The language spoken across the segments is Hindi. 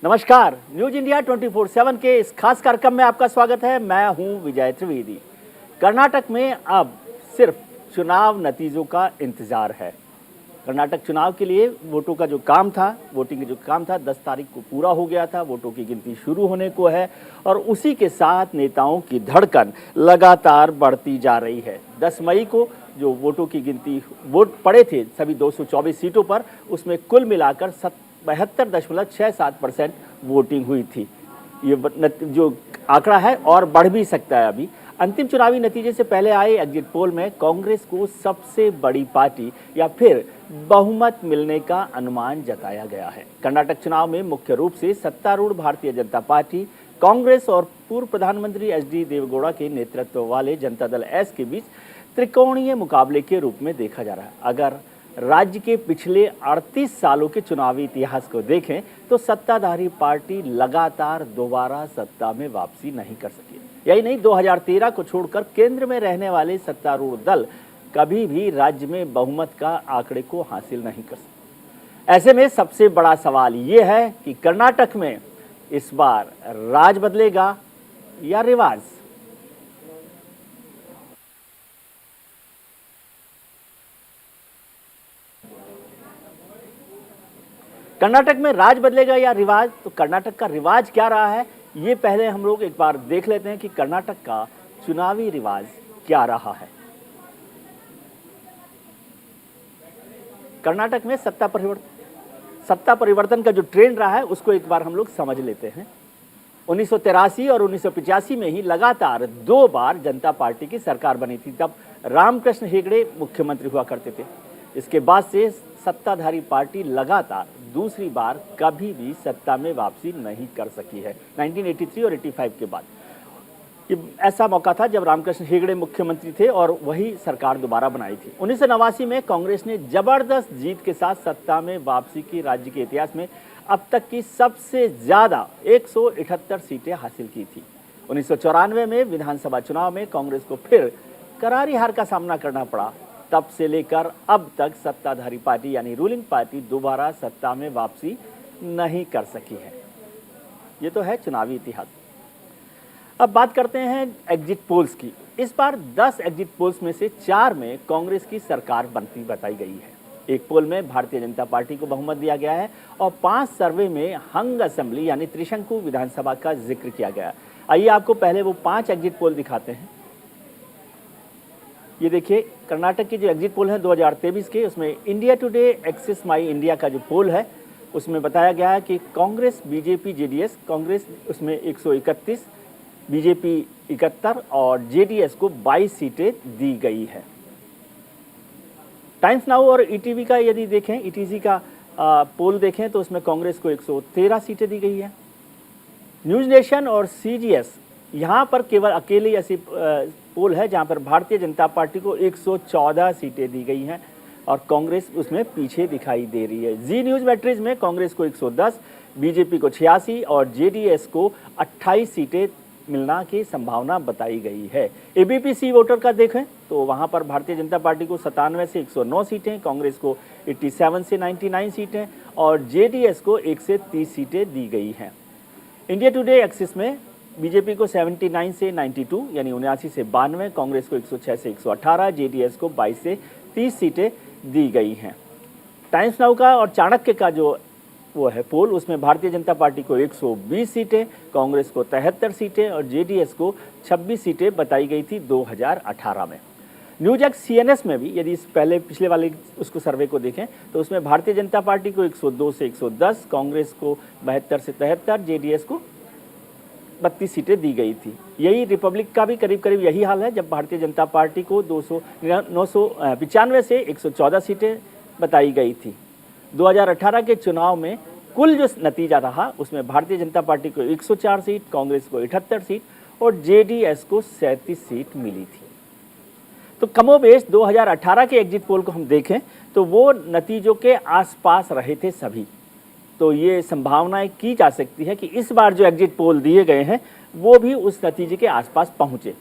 नमस्कार, न्यूज इंडिया 24/7 के इस खास कार्यक्रम में आपका स्वागत है। मैं हूं विजय त्रिवेदी। कर्नाटक में अब सिर्फ चुनाव नतीजों का इंतजार है। कर्नाटक चुनाव के लिए वोटों का जो काम था, वोटिंग का जो काम था 10 तारीख को पूरा हो गया था। वोटों की गिनती शुरू होने को है और उसी के साथ नेताओं की धड़कन लगातार बढ़ती जा रही है। 10 मई को जो वोटों की गिनती वोट पड़े थे सभी 224 सीटों पर, उसमें कुल मिलाकर 72.67% वोटिंग हुई थी। ये जो आंकड़ा है और बढ़ भी सकता है। अभी अंतिम चुनावी नतीजे से पहले आए एग्जिट पोल में कांग्रेस को सबसे बड़ी पार्टी या फिर बहुमत मिलने का अनुमान जताया गया है। कर्नाटक चुनाव में मुख्य रूप से सत्तारूढ़ भारतीय जनता पार्टी, कांग्रेस और पूर्व प्रधानमंत्री एचडी देवेगौड़ा के नेतृत्व वाले जनता दल एस के बीच त्रिकोणीय मुकाबले के रूप में देखा जा रहा है। अगर राज्य के पिछले 38 सालों के चुनावी इतिहास को देखें तो सत्ताधारी पार्टी लगातार दोबारा सत्ता में वापसी नहीं कर सकी। यही नहीं, 2013 को छोड़कर केंद्र में रहने वाले सत्तारूढ़ दल कभी भी राज्य में बहुमत का आंकड़े को हासिल नहीं कर सके। ऐसे में सबसे बड़ा सवाल ये है कि कर्नाटक में इस बार राज बदलेगा या रिवाज। कर्नाटक में राज बदलेगा या रिवाज, तो कर्नाटक का रिवाज क्या रहा है ये पहले हम लोग एक बार देख लेते हैं कि कर्नाटक का चुनावी रिवाज क्या रहा है। कर्नाटक में सत्ता परिवर्तन का जो ट्रेंड रहा है उसको एक बार हम लोग समझ लेते हैं। 1983 और 1985 में ही लगातार 2 बार जनता पार्टी की सरकार बनी थी। तब रामकृष्ण हेगड़े मुख्यमंत्री हुआ करते थे। इसके बाद से सत्ताधारी पार्टी लगातार दूसरी बार कभी भी सत्ता में वापसी नहीं कर सकी है। 1983 और 85 के बाद ये ऐसा मौका था जब रामकृष्ण हेगड़े मुख्यमंत्री थे और वही सरकार दोबारा बनाई थी। 1989 में कांग्रेस ने जबरदस्त जीत के साथ सत्ता में वापसी की राज्य के इतिहास में अब तक की सबसे ज्यादा 178 सीटें हासिल की थी। 1994 में विधानसभा चुनाव में कांग्रेस को फिर करारी हार का सामना करना पड़ा। तब से लेकर अब तक सत्ताधारी पार्टी यानी रूलिंग पार्टी दोबारा सत्ता में वापसी नहीं कर सकी है। ये तो है चुनावी इतिहास। अब बात करते हैं एग्जिट पोल्स की। इस बार 10 एग्जिट पोल्स में से 4 में कांग्रेस की सरकार बनती बताई गई है। एक पोल में भारतीय जनता पार्टी को बहुमत दिया गया है और 5 सर्वे में हंग असेंबली यानी त्रिशंकु विधानसभा का जिक्र किया गया। आइए आपको पहले वो 5 एग्जिट पोल दिखाते हैं। ये देखिए कर्नाटक की जो एग्जिट पोल है 2023 के, उसमें इंडिया टुडे एक्सिस माई इंडिया का जो पोल है उसमें बताया गया है कि कांग्रेस, बीजेपी, जेडीएस, कांग्रेस उसमें 131, बीजेपी 71 और जेडीएस को 22 सीटें दी गई है। टाइम्स नाउ और ईटीवी का यदि देखें, ईटीसी का पोल देखें तो उसमें कांग्रेस को 113 सीटें दी गई है। न्यूज नेशन और सीजीएस यहाँ पर केवल अकेली ऐसी पोल है जहाँ पर भारतीय जनता पार्टी को 114 सीटें दी गई हैं और कांग्रेस उसमें पीछे दिखाई दे रही है। जी न्यूज मैट्रिक्स में कांग्रेस को 110, बीजेपी को 86 और जेडीएस को 28 सीटें मिलना की संभावना बताई गई है। एबीपी वोटर का देखें तो वहाँ पर भारतीय जनता पार्टी को 97 से 109 सीटें, कांग्रेस को 87 से 99 सीटें और जेडीएस को 1 से 30 सीटें दी गई हैं। इंडिया टुडे एक्सिस में बीजेपी को 79 से 92 यानी 79 से 92, कांग्रेस को 106 से 118, जेडीएस को 22 से 30 सीटें दी गई हैं। टाइम्स नाउ का और चाणक्य का जो वो है पोल, उसमें भारतीय जनता पार्टी को 120 सीटें, कांग्रेस को 73 सीटें और जेडीएस को 26 सीटें बताई गई थी 2018 में। न्यूज एक्स सीएनएस में भी यदि पिछले वाले उसको सर्वे को देखें तो उसमें भारतीय जनता पार्टी को 102 से 110, कांग्रेस को 72 से 73, जेडीएस को 32 सीटें दी गई थी। यही रिपब्लिक का भी करीब करीब यही हाल है, जब भारतीय जनता पार्टी को 995 से 114 सीटें बताई गई थी। 2018 के चुनाव में कुल जो नतीजा रहा उसमें भारतीय जनता पार्टी को 104 सीट, कांग्रेस को 78 सीट और जेडीएस को 37 सीट मिली थी। तो कमोबेश 2018 के एग्जिट पोल को हम देखें तो वो नतीजों के आसपास रहे थे सभी। तो ये संभावनाएं की जा सकती है कि इस बार जो एग्जिट पोल दिए गए हैं वो भी उस नतीजे के आसपास पहुंचे।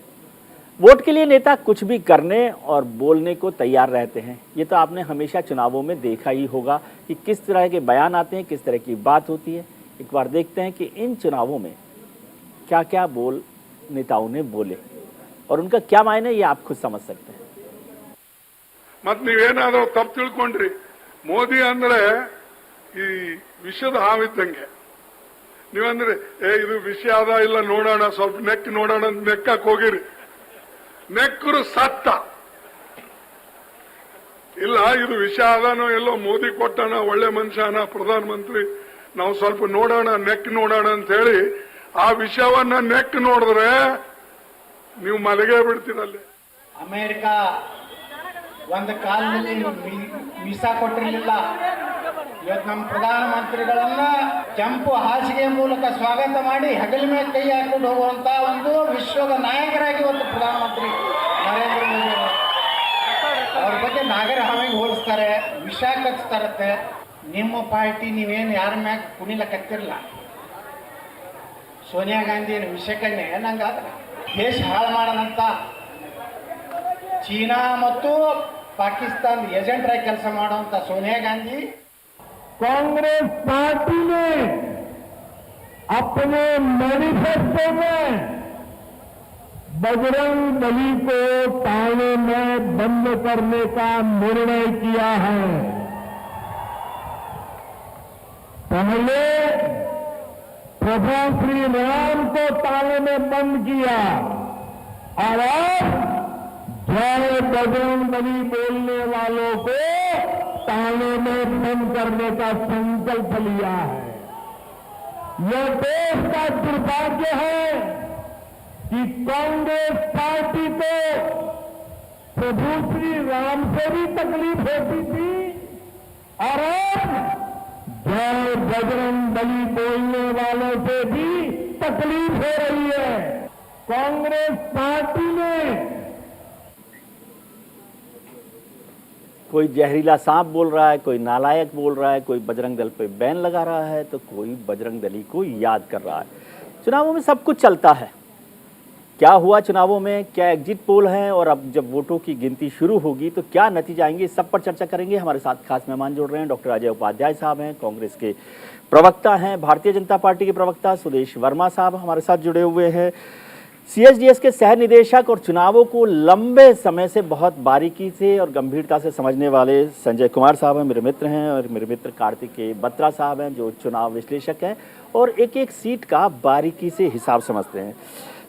वोट के लिए नेता कुछ भी करने और बोलने को तैयार रहते हैं। ये तो आपने हमेशा चुनावों में देखा ही होगा कि किस तरह के बयान आते हैं, किस तरह की बात होती है। एक बार देखते हैं कि इन चुनावों में क्या क्या बोल नेताओं ने बोले और उनका क्या मायने ये आप खुद समझ सकते हैं। मत ನೀವೇನಾದರೂ ತಪ್ಪು ತಿಳ್ಕೊಂಡ್ರಿ ಮೋದಿ ಅಂದ್ರೆ ಈ ವಿಷದ ಹಾವಿದ್ದಂಗೆ ನೀವಂದ್ರೆ ಇದು ವಿಷ ಅದ ಇಲ್ಲ ನೋಡೋಣ ಸ್ವಲ್ಪ ನೆಕ್ ನೋಡೋಣ ಅಂತ ನೆಕ್ಕಕ್ಕೆ ಹೋಗಿರಿ ನೆಕ್ಕರು ಸತ್ತ ಇಲ್ಲ ಇದು ವಿಷ ಅದಾನೋ ಎಲ್ಲೋ ಮೋದಿ ಕೊಟ್ಟಣ ಒಳ್ಳೆ ಮನುಷ್ಯನ ಪ್ರಧಾನಮಂತ್ರಿ ನಾವು ಸ್ವಲ್ಪ ನೋಡೋಣ ನೆಕ್ ನೋಡೋಣ ಅಂತ ಹೇಳಿ ಆ ವಿಷಯವನ್ನ ನೆಕ್ ನೋಡಿದ್ರೆ ನೀವು ಮಲಗೇ ಬಿಡ್ತೀರಲ್ಲಿ। ಅಮೆರಿಕ ಒಂದು ಕಾಲದಲ್ಲಿ ವೀಸಾ ಕೊಟ್ಟಿರಲಿಲ್ಲ, ಇವತ್ತು ನಮ್ಮ ಪ್ರಧಾನಮಂತ್ರಿಗಳನ್ನ ಕೆಂಪು ಹಾಸಿಗೆ ಮೂಲಕ ಸ್ವಾಗತ ಮಾಡಿ ಹೆಗಲ ಮೇಲೆ ಕೈ ಹಾಕೊಂಡು ಹೋಗುವಂತ ಒಂದು ವಿಶ್ವದ ನಾಯಕರಾಗಿ ಇವತ್ತು ಪ್ರಧಾನಮಂತ್ರಿ ನರೇಂದ್ರ ಮೋದಿ ಅವ್ರ ಬಗ್ಗೆ ನಾಗರ ಹಾವಿಗೆ ಹೋಲಿಸ್ತಾರೆ, ವಿಷ ಕಚ್ತಾರತ್ತೆ। ನಿಮ್ಮ ಪಾರ್ಟಿ ನೀವೇನು ಯಾರ ಮ್ಯಾಗ ಕುಣಿಲಕತ್ತಿರಲ್ಲ, ಸೋನಿಯಾ ಗಾಂಧಿ ವಿಷಕನ್ನೇ ನಂಗಾದ್ರ ದೇಶ ಹಾಳು ಮಾಡೋಣಂತ ಚೀನಾ ಮತ್ತು पाकिस्तान एजेंट रही ಕೆಲಸ ಮಾಡುವಂತ सोनिया गांधी कांग्रेस पार्टी ने अपने मैनिफेस्टो में बजरंग बली को ताने में बंद करने का निर्णय किया है। पहले प्रभु श्री राम को ताने में बंद किया और अब जय बजरंग बली बोलने वालों को ताने में बंद करने का संकल्प लिया है। यह देश का दुर्भाग्य है कि कांग्रेस पार्टी को प्रभु श्री राम से भी तकलीफ होती थी और अब जय बजरंग बली बोलने वालों से भी तकलीफ हो रही है। कांग्रेस पार्टी ने कोई जहरीला सांप बोल रहा है, कोई नालायक बोल रहा है, कोई बजरंग दल पे बैन लगा रहा है, तो कोई बजरंग दली को याद कर रहा है। चुनावों में सब कुछ चलता है। क्या हुआ चुनावों में, क्या एग्जिट पोल है और अब जब वोटों की गिनती शुरू होगी तो क्या नतीजा आएंगे, इस सब पर चर्चा करेंगे। हमारे साथ खास मेहमान जुड़ रहे हैं। डॉक्टर अजय उपाध्याय साहब हैं, कांग्रेस के प्रवक्ता हैं। भारतीय जनता पार्टी के प्रवक्ता सुदेश वर्मा साहब हमारे साथ जुड़े हुए हैं। सीएसडीएस के सह निदेशक और चुनावों को लंबे समय से बहुत बारीकी से और गंभीरता से समझने वाले संजय कुमार साहब हैं, मेरे मित्र हैं। और मेरे मित्र कार्तिकेय बत्रा साहब हैं, जो चुनाव विश्लेषक हैं और एक एक सीट का बारीकी से हिसाब समझते हैं।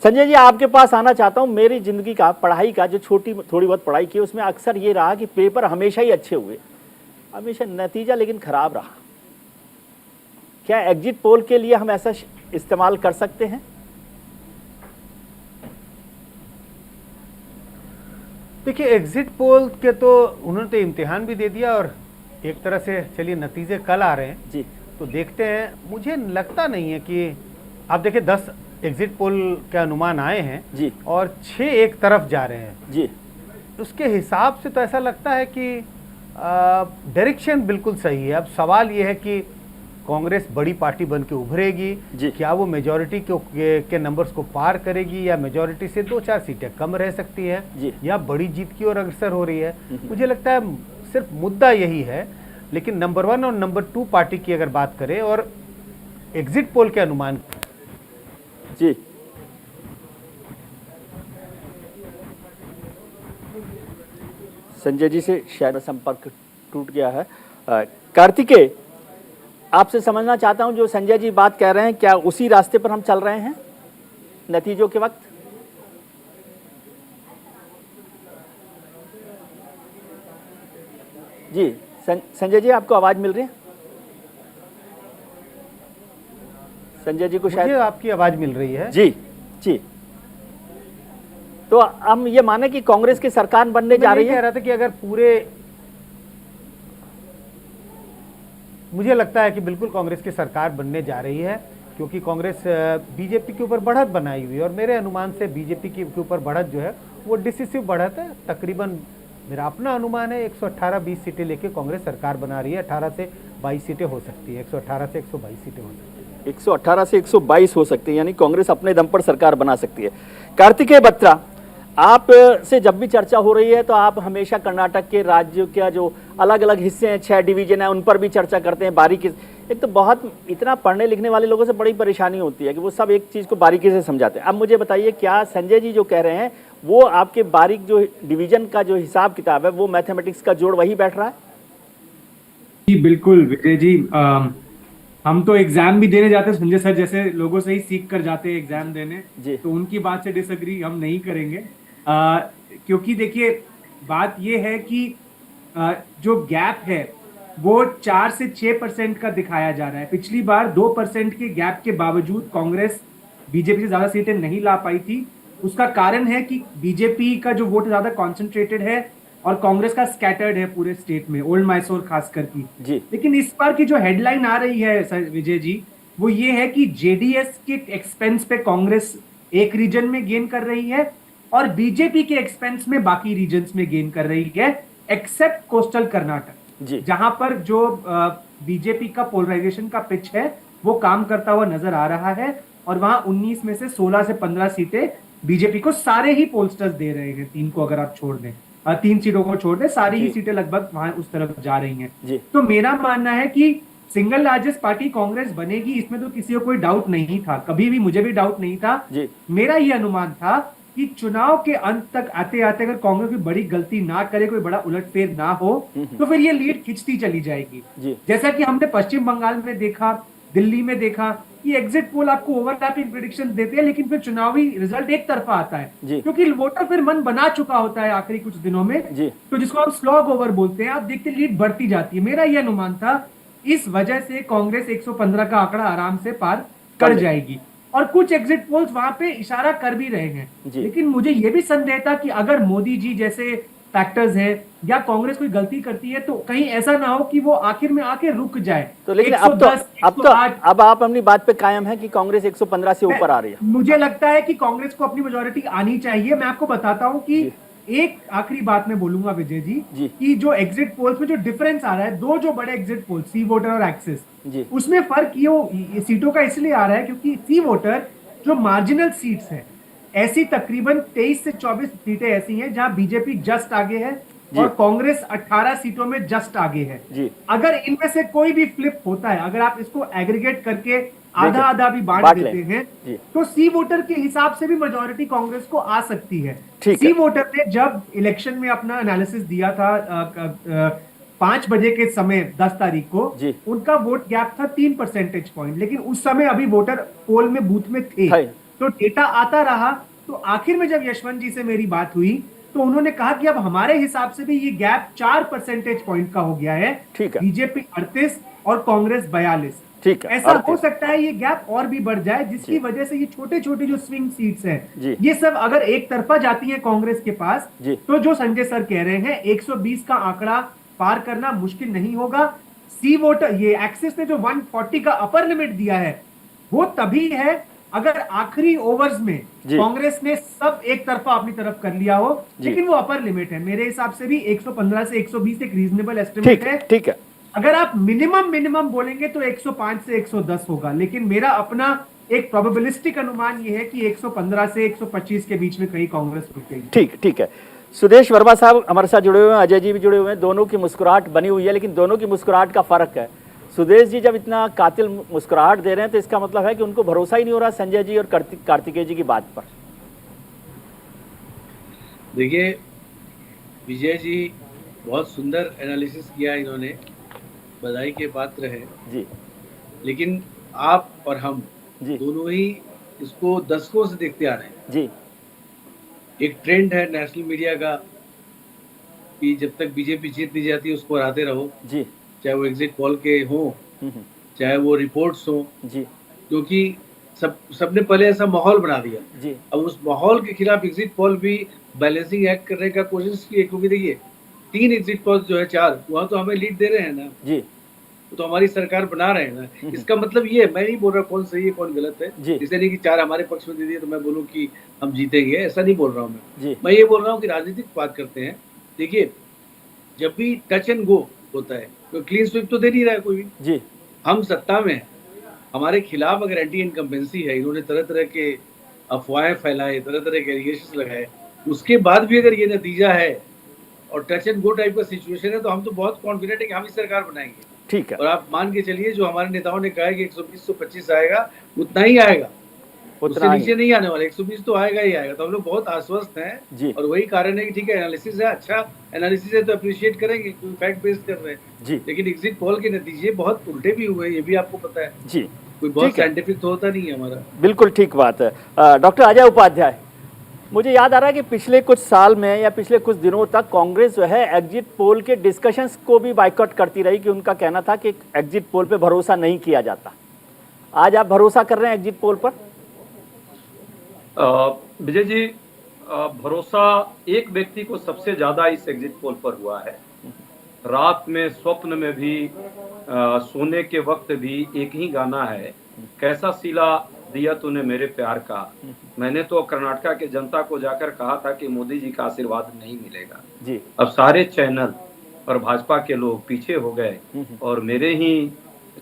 संजय जी, आपके पास आना चाहता हूं। मेरी जिंदगी का पढ़ाई का जो थोड़ी बहुत पढ़ाई की, उसमें अक्सर ये रहा कि पेपर हमेशा ही अच्छे हुए, हमेशा नतीजा लेकिन खराब रहा। क्या एग्जिट पोल के लिए हम ऐसा इस्तेमाल कर सकते हैं? देखिए, एग्जिट पोल के तो उन्होंने तो इम्तिहान भी दे दिया और एक तरह से चलिए नतीजे कल आ रहे हैं जी, तो देखते हैं। मुझे लगता नहीं है कि आप देखिए 10 एग्जिट पोल के अनुमान आए हैं जी और 6 एक तरफ जा रहे हैं जी। उसके हिसाब से तो ऐसा लगता है कि डायरेक्शन बिल्कुल सही है। अब सवाल ये है कि कांग्रेस बड़ी पार्टी बन के उभरेगी, क्या वो मेजॉरिटी के नंबर्स को पार करेगी या मेजॉरिटी से 2-4 सीटें कम रह सकती है या बड़ी जीत की ओर अग्रसर हो रही है। मुझे लगता है सिर्फ मुद्दा यही है। लेकिन नंबर 1 और नंबर 2 पार्टी की अगर बात करें और एग्जिट पोल के अनुमान जी, संजय जी से शायद संपर्क टूट गया है। कार्तिकेय, आपसे समझना चाहता हूं, जो संजय जी बात कह रहे हैं, क्या उसी रास्ते पर हम चल रहे हैं नतीजों के वक्त? जी संजय जी, आपको आवाज मिल रही है? संजय जी को शायद आपकी आवाज मिल रही है। जी जी। तो हम ये माने कि कांग्रेस की सरकार बनने जा रही है। कह रहा था कि अगर पूरे, मुझे लगता है कि बिल्कुल कांग्रेस की सरकार बनने जा रही है, क्योंकि कांग्रेस बीजेपी के ऊपर बढ़त बनाई हुई है और मेरे अनुमान से बीजेपी के ऊपर बढ़त जो है वो डिसिसिव बढ़त है। तकरीबन मेरा अपना अनुमान है 118-20 सीटें लेके कांग्रेस सरकार बना रही है। 18 से 22 सीटें हो सकती है, 118 से 122 सीटें हो सकती है। 118 से 122 हो सकती है, यानी कांग्रेस अपने दम पर सरकार बना सकती है। कार्तिकेय बत्रा, आप से जब भी चर्चा हो रही है तो आप हमेशा कर्नाटक के राज्य के जो अलग अलग हिस्से हैं, 6 डिवीजन है, उन पर भी चर्चा करते हैं बारीकी। एक तो बहुत इतना पढ़ने लिखने वाले लोगों से बड़ी परेशानी होती है कि वो सब एक चीज़ को बारीकी से समझाते हैं। अब मुझे बताइए, क्या संजय जी जो कह रहे हैं वो आपके बारीक जो डिवीजन का जो हिसाब किताब है वो मैथमेटिक्स का जोड़ वही बैठ रहा है? जी बिल्कुल विजय जी, हम तो एग्जाम भी देने जाते हैं संजय सर जैसे लोगों से ही सीख कर जाते हैं एग्जाम देने, जी। तो उनकी बात से डिसएग्री हम नहीं करेंगे। क्योंकि देखिए बात ये है कि जो गैप है वो 4 से 6% का दिखाया जा रहा है। पिछली बार 2% के गैप के बावजूद कांग्रेस बीजेपी से ज्यादा सीटें नहीं ला पाई थी। उसका कारण है कि बीजेपी का जो वोट ज्यादा कॉन्सेंट्रेटेड है और कांग्रेस का स्कैटर्ड है पूरे स्टेट में, ओल्ड मैसूर खासकर की। जी। लेकिन इस बार की जो हेडलाइन आ रही है सर विजय जी, वो ये है कि जेडीएस के एक्सपेंस पे कांग्रेस एक रीजन में गेन कर रही है और बीजेपी के एक्सपेंस में बाकी रीजन्स में गेन कर रही है, एक्सेप्ट कोस्टल कर्नाटक, जहां पर जो बीजेपी का पोलराइजेशन का पिच है वो काम करता हुआ नजर आ रहा है। और वहां 19 में से 16 से 15 सीटें बीजेपी को सारे ही पोलस्टर्स दे रहे हैं। 3 को अगर आप छोड़ दें, 3 सीटों को छोड़ दें, सारी ही सीटें लगभग वहां उस तरफ जा रही हैं। तो मेरा मानना है कि सिंगल लार्जेस्ट पार्टी कांग्रेस बनेगी, इसमें तो किसी को कोई डाउट नहीं था, कभी भी मुझे भी डाउट नहीं था। मेरा ये अनुमान था कि चुनाव के अंत तक आते आते अगर कांग्रेस कोई बड़ी गलती ना करे, कोई बड़ा उलटफेर ना हो, तो फिर ये लीड खिंचती चली जाएगी। जैसा कि हमने पश्चिम बंगाल में देखा, दिल्ली में देखा कि एग्जिट पोल आपको ओवरलैपिंग प्रेडिक्शन देते हैं, लेकिन फिर चुनावी रिजल्ट एक तरफा आता है, क्योंकि वोटर फिर मन बना चुका होता है आखिरी कुछ दिनों में, तो जिसको हम स्लॉग ओवर बोलते हैं। आप देखते लीड बढ़ती जाती है। मेरा यह अनुमान था इस वजह से कांग्रेस 115 का आंकड़ा आराम से पार कर जाएगी, और कुछ एग्जिट पोल्स वहां पे इशारा कर भी रहे हैं। लेकिन मुझे यह भी संदेह था कि अगर मोदी जी जैसे फैक्टर्स है या कांग्रेस कोई गलती करती है तो कहीं ऐसा ना हो कि वो आखिर में आके रुक जाए। तो लेकिन अब आप अपनी बात पे कायम है कि कांग्रेस 115 से ऊपर आ रही है। मुझे लगता है कि कांग्रेस को अपनी मेजोरिटी आनी चाहिए। मैं आपको बताता हूं कि एक आखिरी बात मैं बोलूंगा विजय जी, कि जो एग्जिट पोल्स में जो डिफरेंस आ रहा है, दो जो बड़े एग्जिट पोल सी वोटर और एक्सिस, उसमें फर्क ये सीटों का इसलिए आ रहा है क्योंकि सी वोटर जो मार्जिनल सीट्स है, ऐसी तकरीबन 23 से 24 सीटें ऐसी हैं जहां बीजेपी जस्ट आगे है और कांग्रेस 18 सीटों में जस्ट आगे है। अगर इनमें से कोई भी फ्लिप होता है, अगर आप इसको एग्रीगेट करके आधा आधा भी बांट देते हैं, तो सी वोटर के हिसाब से भी मेजॉरिटी कांग्रेस को आ सकती है। सी वोटर ने जब इलेक्शन में अपना एनालिसिस दिया था 5 बजे के समय 10 तारीख को, उनका वोट गैप था 3 परसेंटेज पॉइंट, लेकिन उस समय अभी वोटर पोल में बूथ में थे, तो डेटा आता रहा। तो आखिर में जब यशवंत जी से मेरी बात हुई तो उन्होंने कहा कि अब हमारे हिसाब से भी ये गैप 4 परसेंटेज पॉइंट का हो गया है। बीजेपी 38 और कांग्रेस 42। ऐसा हो सकता है ये गैप और भी बढ़ जाए, जिसकी वजह से ये छोटे छोटे जो स्विंग सीट्स हैं, ये सब अगर एक तरफा जाती है कांग्रेस के पास, तो जो संजय सर कह रहे हैं 120 का आंकड़ा पार करना मुश्किल नहीं होगा। सी वोटर, ये एक्सिस ने जो 140 का अपर लिमिट दिया है, वो तभी है अगर आखिरी ओवर्स में कांग्रेस ने सब एक तरफा अपनी तरफ कर लिया हो, लेकिन वो अपर लिमिट है। मेरे हिसाब से भी 115 से 120 एक रीजनेबल एस्टिमेट है। ठीक है, अगर आप मिनिमम बोलेंगे तो 105 से 110 होगा, लेकिन मेरा अपना एक प्रोबेबिलिस्टिक अनुमान ये है कि 115 से 125 के बीच में कहीं कांग्रेस रुकेगी। ठीक है। सुदेश वर्मा साहब हमारे साथ जुड़े हुए हैं, अजय जी भी जुड़े हुए हैं। दोनों की मुस्कुराहट बनी हुई है, लेकिन दोनों की मुस्कुराहट का फर्क है। सुदेश जी जब इतना कातिल मुस्कुराहट दे रहे हैं तो इसका मतलब है कि उनको भरोसा ही नहीं हो रहा संजय जी और कार्तिकेय जी की बात पर। देखिए विजय जी, बहुत सुंदर एनालिसिस किया इन्होंने, बधाई के पात्र है जी। लेकिन आप और हम दोनों ही इसको दशकों से देखते आ रहे हैं जी। एक ट्रेंड है नेशनल मीडिया का कि जब तक बीजेपी जीत नहीं जाती उसको हराते रहो जी, चाहे वो एग्जिट पोल के हो, चाहे वो रिपोर्ट्स हो जी, क्योंकि सबने पहले ऐसा माहौल बना दिया जी। अब उस माहौल के खिलाफ एग्जिट पोल भी बैलेंसिंग एक्ट करने का कोशिश की है, क्योंकि देखिए 3 एग्जिट पोल जो है 4, वहाँ तो हमें लीड दे रहे हैं ना जी, तो हमारी सरकार बना रहे हैं ना। इसका मतलब ये, मैं नहीं बोल रहा कौन सही है कौन गलत है, इसलिए नहीं कि 4 हमारे पक्ष में दे दिए तो मैं बोलूँ कि हम जीतेंगे, ऐसा नहीं बोल रहा हूँ मैं ये बोल रहा हूँ कि राजनीतिक बात करते हैं। देखिए जब भी टच एंड गो होता है तो क्लीन स्वीप तो दे नहीं रहा है कोई जी। हम सत्ता में, हमारे खिलाफ अगर एंटी इनकम्बेंसी है, इन्होंने तरह तरह के अफवाहें फैलाए, तरह तरह के एलिगेशन लगाए, उसके बाद भी अगर ये नतीजा है और टच एंड गो टाइप का सिचुएशन है, तो हम तो बहुत कॉन्फिडेंट है कि हम ही सरकार बनाएंगे। ठीक है। और आप मान के चलिए जो हमारे नेताओं ने कहा है कि 120-125 आएगा, उतना ही आएगा, उससे नीचे नहीं आने वाला। 120 तो आएगा ही आएगा। तो हम लोग बहुत आश्वस्त हैं और वही कारण है कि ठीक है, एनालिसिस है, अच्छा एनालिसिस है तो अप्रिशिएट करेंगे, क्योंकि फैक्ट बेस्ड कर रहे हैं। लेकिन एग्जिट पोल के नतीजे बहुत उल्टे भी हुए हैं, ये भी आपको पता है जी। कोई बहुत साइंटिफिक तो होता नहीं है हमारा। बिल्कुल ठीक बात है। डॉक्टर अजय उपाध्याय, मुझे याद आ रहा है कि पिछले कुछ साल में या पिछले कुछ दिनों तक कांग्रेस जो है एग्जिट पोल के डिस्कशंस को भी बाइकआउट करती रही, कि उनका कहना था कि एग्जिट पोल पे भरोसा नहीं किया जाता। आज आप भरोसा कर रहे हैं एग्जिट पोल पर? विजय जी, भरोसा एक व्यक्ति को सबसे ज्यादा इस एग्जिट पोल पर हुआ है। रात में स्वप्न में भी सोने के वक्त भी एक ही गाना है, कैसा सिला दिया तूने मेरे प्यार का। मैंने तो कर्नाटका के जनता को जाकर कहा था कि मोदी जी का आशीर्वाद नहीं मिलेगा जी। अब सारे चैनल और भाजपा के लोग पीछे हो गए और मेरे ही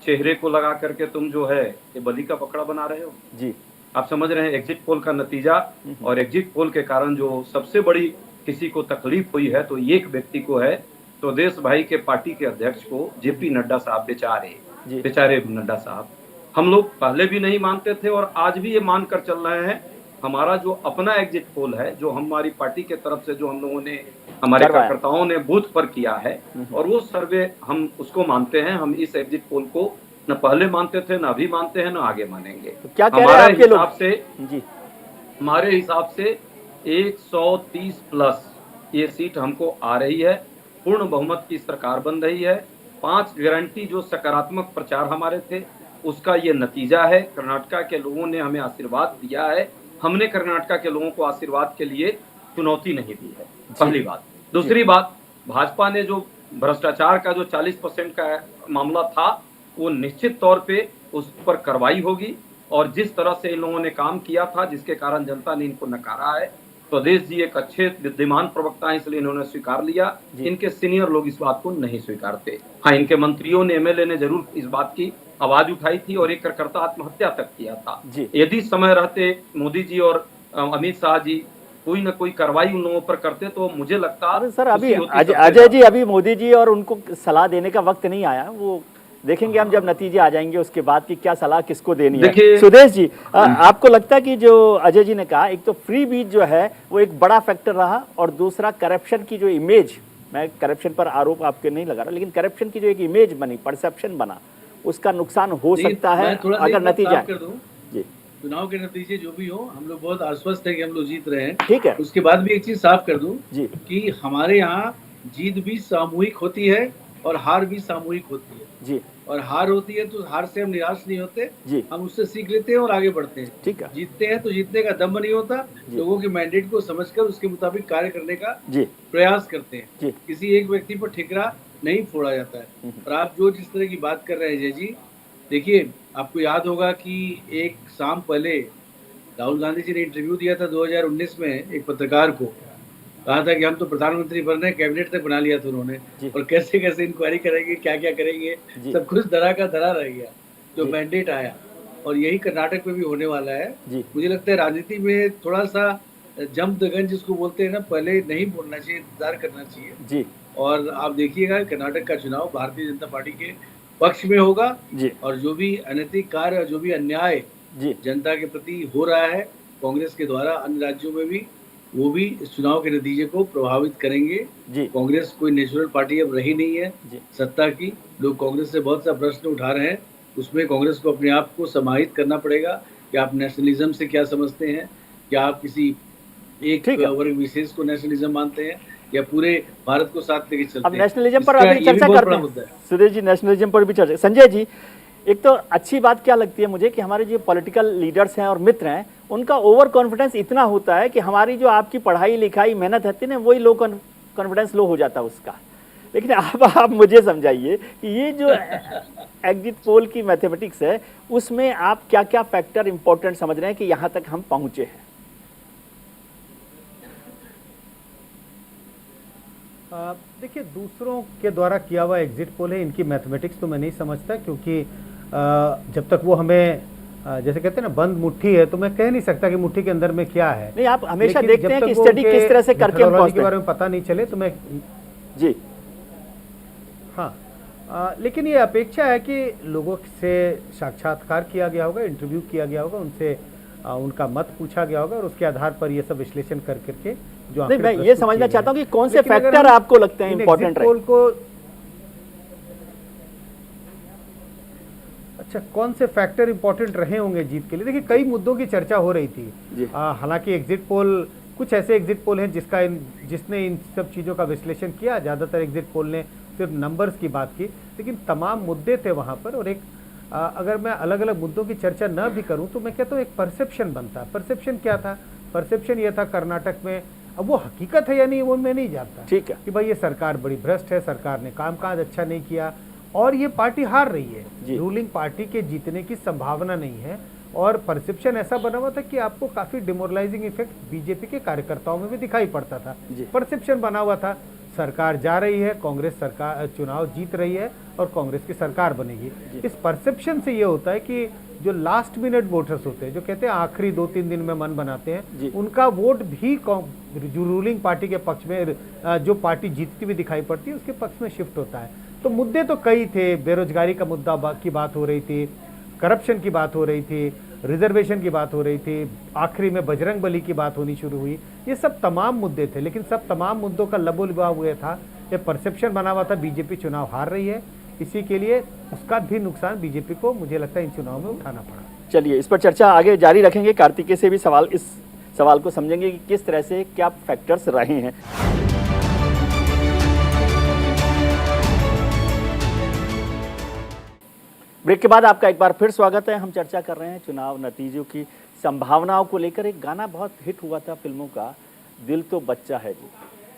चेहरे को लगा करके तुम जो है ये बलि का पकड़ा बना रहे हो जी। आप समझ रहे हैं एग्जिट पोल का नतीजा। और एग्जिट पोल के कारण जो सबसे बड़ी किसी को तकलीफ हुई है तो एक व्यक्ति को है, स्वदेश भाई के पार्टी के अध्यक्ष को, जेपी नड्डा साहब, बेचारे नड्डा साहब। हम लोग पहले भी नहीं मानते थे और आज भी ये मानकर चल रहे हैं। हमारा जो अपना एग्जिट पोल है, जो हमारी पार्टी के तरफ से जो हम लोगों ने, हमारे कार्यकर्ताओं ने बूथ पर किया है, और वो सर्वे हम उसको मानते हैं। हम इस एग्जिट पोल को न पहले मानते थे, न अभी मानते हैं, न आगे मानेंगे। तो क्या कह रहे हैं आपके लोग? हमारे हिसाब से 130 प्लस ये सीट हमको आ रही है, पूर्ण बहुमत की सरकार बन रही है। 5 गारंटी जो सकारात्मक प्रचार हमारे थे उसका ये नतीजा है। कर्नाटका के लोगों ने हमें आशीर्वाद दिया है, हमने कर्नाटका के लोगों को आशीर्वाद के लिए चुनौती नहीं दी है, पहली बात। दूसरी बात, भाजपा ने जो भ्रष्टाचार का जो 40% का मामला था वो निश्चित तौर पे उस पर कार्रवाई होगी। और जिस तरह से इन लोगों ने काम किया था जिसके कारण जनता ने इनको नकारा है, स्वदेश जी एक अच्छे विद्यमान प्रवक्ता हैं इसलिए इन्होंने स्वीकार लिया। इनके सीनियर लोग इस बात को नहीं स्वीकारते। हाँ, इनके मंत्रियों ने, एमएलए ने जरूर इस बात की आवाज उठाई थी और एक कार्यकर्ता आत्महत्या तक किया था। यदि समय रहते मोदी जी और अमित शाह जी कोई न कोई कार्रवाई उन लोगों पर करते तो मुझे लगता। सर अभी अजय जी, अभी मोदी जी और उनको सलाह देने का वक्त नहीं आया, वो देखेंगे हम जब नतीजे आ जाएंगे उसके बाद कि क्या सलाह किसको देनी है। सुदेश जी, आपको लगता है कि जो अजय जी ने कहा, एक तो फ्री बीज जो है वो एक बड़ा फैक्टर रहा, और दूसरा करप्शन की जो इमेज, मैं करप्शन पर आरोप आपके नहीं लगा रहा, लेकिन करप्शन की जो एक इमेज बनी, परसेप्शन बना, उसका नुकसान हो सकता है अगर नतीजा जी। चुनाव के नतीजे जो भी हो, हम लोग बहुत आश्वस्त है कि हम लोग जीत रहे हैं। ठीक है। उसके बाद भी एक चीज साफ कर दूं कि हमारे यहाँ जीत भी सामूहिक होती है और हार भी सामूहिक होती है जी। और हार होती है तो हार से हम निराश नहीं होते जी। हम उससे सीख लेते हैं और आगे बढ़ते हैं। ठीक है। जीतते हैं तो जीतने का दम नहीं होता, लोगों के मैंडेट को समझकर उसके मुताबिक कार्य करने का प्रयास करते हैं। किसी एक व्यक्ति पर ठिकरा नहीं फोड़ा जाता है। और आप जो जिस तरह की बात कर रहे हैं जय जी, देखिए आपको याद होगा कि एक शाम पहले राहुल गांधी जी ने इंटरव्यू दिया था 2019 में एक पत्रकार को, कहा था कि हम तो प्रधानमंत्री बन रहे हैं, कैबिनेट तक बना लिया था उन्होंने, और कैसे कैसे इंक्वायरी करेंगे, क्या क्या करेंगे, सब कुछ धरा का धरा रह गया जो मैंडेट आया। और यही कर्नाटक में भी होने वाला है। मुझे लगता है राजनीति में थोड़ा सा जंप द गन जिसको बोलते हैं ना, पहले नहीं बोलना चाहिए, इंतजार करना चाहिए। और आप देखिएगा कर्नाटक का चुनाव भारतीय जनता पार्टी के पक्ष में होगा और जो भी अनैतिक कार्य, जो भी अन्याय जनता के प्रति हो रहा है कांग्रेस के द्वारा अन्य राज्यों में भी, वो भी इस चुनाव के नतीजे को प्रभावित करेंगे। कांग्रेस कोई नेचुरल पार्टी अब रही नहीं है सत्ता की। लोग कांग्रेस से बहुत सा प्रश्न उठा रहे हैं, उसमें कांग्रेस को अपने आप को समाहित करना पड़ेगा कि आप नेशनलिज्म से क्या समझते हैं, क्या आप किसी एक वर्ग विशेष को नेशनलिज्म मानते हैं या पूरे भारत को साथ लेके चलते हैं। अब नेशनलिज्म पर अभी चर्चा करते हैं सुरेश जी, नेशनलिज्म पर भी चर्चा। संजय जी, एक तो अच्छी बात क्या लगती है मुझे कि हमारे जो पॉलिटिकल लीडर्स हैं और मित्र हैं, उनका ओवर कॉन्फिडेंस इतना होता है कि हमारी जो आपकी पढ़ाई लिखाई मेहनत है ना, वही लो कॉन्फिडेंस लो हो जाता है उसका। लेकिन अब आप मुझे समझाइए कि ये जो एग्जिट पोल की मैथमेटिक्स है, उसमें आप क्या क्या फैक्टर इंपॉर्टेंट समझ रहे हैं कि यहाँ तक हम पहुंचे हैं? देखिए, दूसरों के द्वारा किया हुआ एग्जिट पोल है, इनकी मैथमेटिक्स तो मैं नहीं समझता, क्योंकि जब तक वो हमें जैसे कहते हैं ना बंद मुट्ठी है, तो मैं कह नहीं सकता कि मुट्ठी के अंदर में क्या है। नहीं, आप हमेशा देखते हैं कि स्टडी किस तरह से करके हम के बारे में पता नहीं चले तो मैं जी। हाँ, लेकिन ये अपेक्षा है कि लोगों से साक्षात्कार किया गया होगा, इंटरव्यू किया गया होगा, उनसे उनका मत पूछा गया होगा और उसके आधार पर ये सब विश्लेषण कर करके जो नहीं, मैं ये समझना चाहता हूँ कि कौन से फैक्टर आपको लगते हैं इंपॉर्टेंट रहे। अच्छा, कौन से फैक्टर इंपॉर्टेंट रहे होंगे जीत के लिए? देखिए, कई मुद्दों की चर्चा हो रही थी। हालांकि एग्जिट पोल, कुछ ऐसे एग्जिट पोल हैं जिसने इन सब चीज़ों का विश्लेषण किया। ज़्यादातर एग्जिट पोल ने सिर्फ नंबर्स की बात की, लेकिन तमाम मुद्दे थे वहाँ पर। और एक अगर मैं अलग अलग मुद्दों की चर्चा न भी करूँ तो मैं कहता हूँ एक परसेप्शन बनता है। परसेप्शन क्या था? परसेप्शन ये था कर्नाटक में, अब वो हकीकत है या नहीं वो मैं नहीं जानता, ठीक है, कि भाई ये सरकार बड़ी भ्रष्ट है, सरकार ने कामकाज अच्छा नहीं किया और ये पार्टी हार रही है, रूलिंग पार्टी के जीतने की संभावना नहीं है। और परसेप्शन ऐसा बना हुआ था कि आपको काफी डिमोरलाइजिंग इफेक्ट बीजेपी के कार्यकर्ताओं में भी दिखाई पड़ता था। परसेप्शन बना हुआ था सरकार जा रही है, कांग्रेस सरकार चुनाव जीत रही है और कांग्रेस की सरकार बनेगी। इस परसेप्शन से ये होता है कि जो लास्ट मिनट वोटर्स होते हैं, जो कहते हैं आखिरी 2-3 दिन में मन बनाते हैं, उनका वोट भी जो रूलिंग पार्टी के पक्ष में, जो पार्टी जीतती हुई दिखाई पड़ती है उसके पक्ष में शिफ्ट होता है। तो मुद्दे तो कई थे। बेरोजगारी का मुद्दा की बात हो रही थी, करप्शन की बात हो रही थी, रिजर्वेशन की बात हो रही थी, आखिरी में बजरंग बली की बात होनी शुरू हुई। ये सब तमाम मुद्दे थे, लेकिन सब तमाम मुद्दों का लबोलुबा हुआ था, ये परसेप्शन बना हुआ था बीजेपी चुनाव हार रही है। इसी के लिए उसका भी नुकसान बीजेपी को मुझे लगता है इन चुनाव में उठाना पड़ा। चलिए, इस पर चर्चा आगे जारी रखेंगे। कार्तिकेय से भी इस सवाल को समझेंगे कि किस तरह से क्या फैक्टर्स रहे हैं। ब्रेक के बाद आपका एक बार फिर स्वागत है। हम चर्चा कर रहे हैं चुनाव नतीजों की संभावनाओं को लेकर। एक गाना बहुत हिट हुआ था फिल्मों का, दिल तो बच्चा है जी।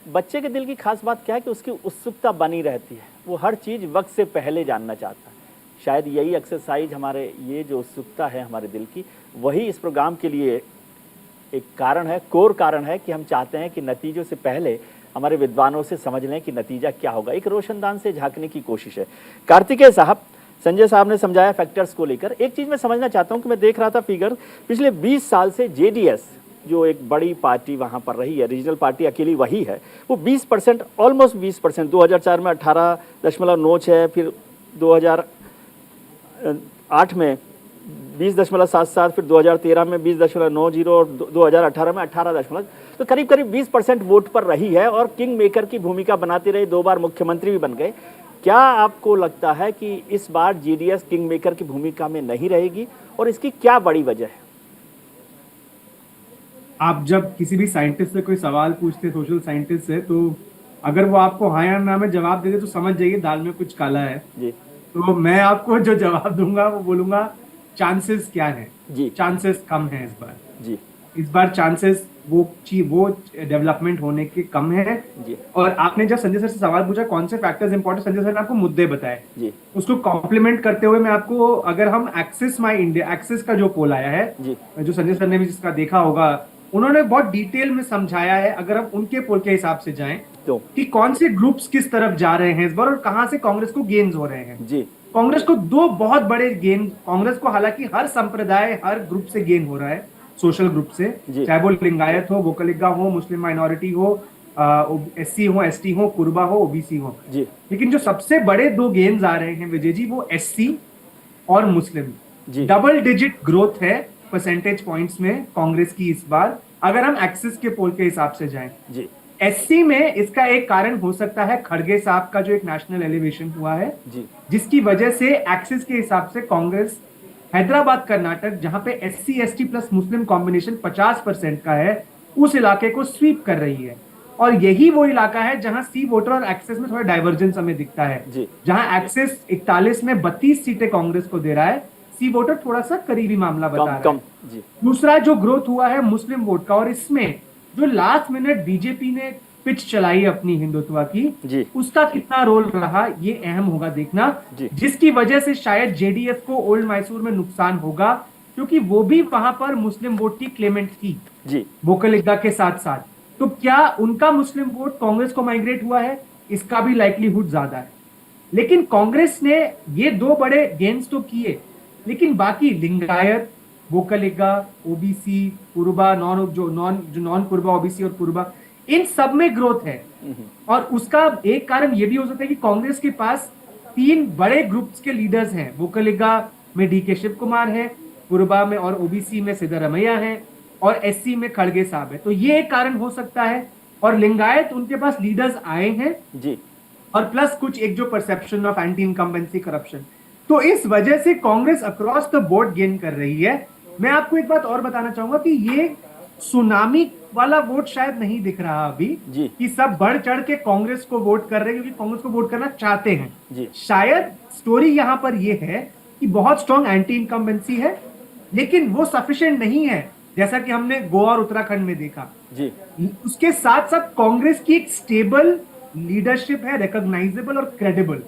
बच्चे के दिल की खास बात क्या है कि उसकी उत्सुकता बनी रहती है, वो हर चीज़ वक्त से पहले जानना चाहता है। शायद यही एक्सरसाइज हमारे, ये जो उत्सुकता है हमारे दिल की, वही इस प्रोग्राम के लिए एक कारण है, कोर कारण है कि हम चाहते हैं कि नतीजों से पहले हमारे विद्वानों से समझ लें कि नतीजा क्या होगा। एक रोशनदान से झांकने की कोशिश है। कार्तिकेय साहब, संजय साहब ने समझाया फैक्टर्स को लेकर। एक चीज़ मैं समझना चाहता हूं कि मैं देख रहा था फिगर, पिछले 20 साल से जेडीएस जो एक बड़ी पार्टी वहां पर रही है, रीजनल पार्टी अकेली वही है, वो 20%, ऑलमोस्ट 20%, 2004 में 18.96, फिर 2008 में 20.77, फिर 2013 में 20.90 और 2018 में 18, तो करीब करीब 20% वोट पर रही है और किंग मेकर की भूमिका बनाते रहे, 2 बार मुख्यमंत्री भी बन गए। क्या आपको लगता है कि इस बार जेडीएस किंग मेकर की भूमिका में नहीं रहेगी और इसकी क्या बड़ी वजह है? आप जब किसी भी साइंटिस्ट से कोई सवाल पूछते, सोशल साइंटिस्ट से, तो अगर वो आपको हाँ या ना में जवाब दे दे तो समझ जाइए दाल में कुछ काला है जी। तो मैं आपको जो जवाब दूंगा वो बोलूंगा चांसेस क्या है जी। चांसेस कम है इस बार जी। इस बार चांसेस वो डेवलपमेंट होने के कम है जी। और आपने जब संजय सर से सवाल पूछा कौन से फैक्टर्स इंपॉर्टेंट, संजय सर ने आपको मुद्दे बताए जी। उसको कॉम्प्लीमेंट करते हुए मैं आपको, अगर हम एक्सिस माई इंडिया, एक्सिस का जो पोल आया है जी, जो संजय सर ने भी जिसका देखा होगा, उन्होंने बहुत डिटेल में समझाया है, अगर हम उनके पोल के हिसाब से जाएं तो कि कौन से ग्रुप्स किस तरफ जा रहे हैं इस बार और कहां से कांग्रेस को गेन्स हो रहे हैं जी। कांग्रेस को 2 बहुत बड़े गेन, कांग्रेस को हालांकि हर संप्रदाय, हर ग्रुप से गेन हो रहा है, सोशल ग्रुप से, चाहे वो लिंगायत हो, वोकलिगा हो, मुस्लिम माइनॉरिटी हो, एससी हो, एसटी हो, कुर्बा हो, ओबीसी हो जी। लेकिन जो सबसे बड़े 2 गेन्स आ रहे हैं विजय जी, वो एससी और मुस्लिम जी। डबल डिजिट ग्रोथ है परसेंटेज पॉइंट्स में कांग्रेस की इस बार, अगर हम एक्सिस के पोल के हिसाब से जाएं जी। एससी में इसका एक कारण हो सकता है खड़गे साहब का जो एक नेशनल एलिवेशन हुआ है जी, जिसकी वजह से एक्सिस के हिसाब से कांग्रेस हैदराबाद कर्नाटक, जहां पे एससी एसटी प्लस मुस्लिम कॉम्बिनेशन 50% का है, उस इलाके को स्वीप कर रही है। और यही वो इलाका है जहां सी वोटर और एक्सेस में थोड़ा डाइवर्जेंस हमें दिखता है जी। जहां एक्सेस 41 में 32 सीटें कांग्रेस को दे रहा है, सी वोटर थोड़ा सा करीबी मामला बता रहा है जी। दूसरा जो ग्रोथ हुआ है मुस्लिम वोट का, और इसमें जो लास्ट मिनट बीजेपी ने पिच चलाई अपनी हिंदुत्व की जी, उसका कितना रोल रहा ये अहम होगा देखना, जिसकी वजह से शायद जेडीएस को ओल्ड मैसूर में नुकसान होगा, क्योंकि वो भी वहां पर मुस्लिम वोट की क्लेमेंट थी जी, वोकलिगा के साथ साथ। तो क्या उनका मुस्लिम वोट कांग्रेस को माइग्रेट हुआ है, इसका भी लाइक्लीहुड ज्यादा है। लेकिन कांग्रेस ने ये 2 बड़े गेन्स तो किए, लेकिन बाकी लिंगायत, वोकलिगा, ओबीसी, कुर्बा, नॉन कुर्बा, ओबीसी और कुर्बा, इन सब में ग्रोथ है। और उसका एक कारण यह भी हो सकता है कि कांग्रेस के पास 3 बड़े ग्रुप्स के लीडर्स हैं। वोकलिगा में डीके शिव कुमार है, पुरबा में और ओबीसी में सिद्धरमैया है, और एससी में खड़गे साहब है। तो ये एक कारण हो सकता है। और लिंगायत उनके पास लीडर्स आए हैं जी, और प्लस कुछ एक जो perception of anti incumbency corruption, तो इस वजह से Congress across the board gain कर रही है। मैं आपको एक बात और बताना चाहूंगा कि ये सुनामी वाला वोट शायद नहीं दिख रहा अभी जी, कि सब बढ़ चढ़ के कांग्रेस को वोट कर रहे हैं क्योंकि कांग्रेस को वोट करना चाहते हैं जी। शायद स्टोरी यहां पर यह है कि बहुत स्ट्रॉन्ग एंटी इनकम्बेंसी है, लेकिन वो सफिशिएंट नहीं है जैसा कि हमने गोवा और उत्तराखंड में देखा जी। उसके साथ साथ कांग्रेस की एक स्टेबल लीडरशिप है, रिकॉग्नाइजेबल और क्रेडिबल।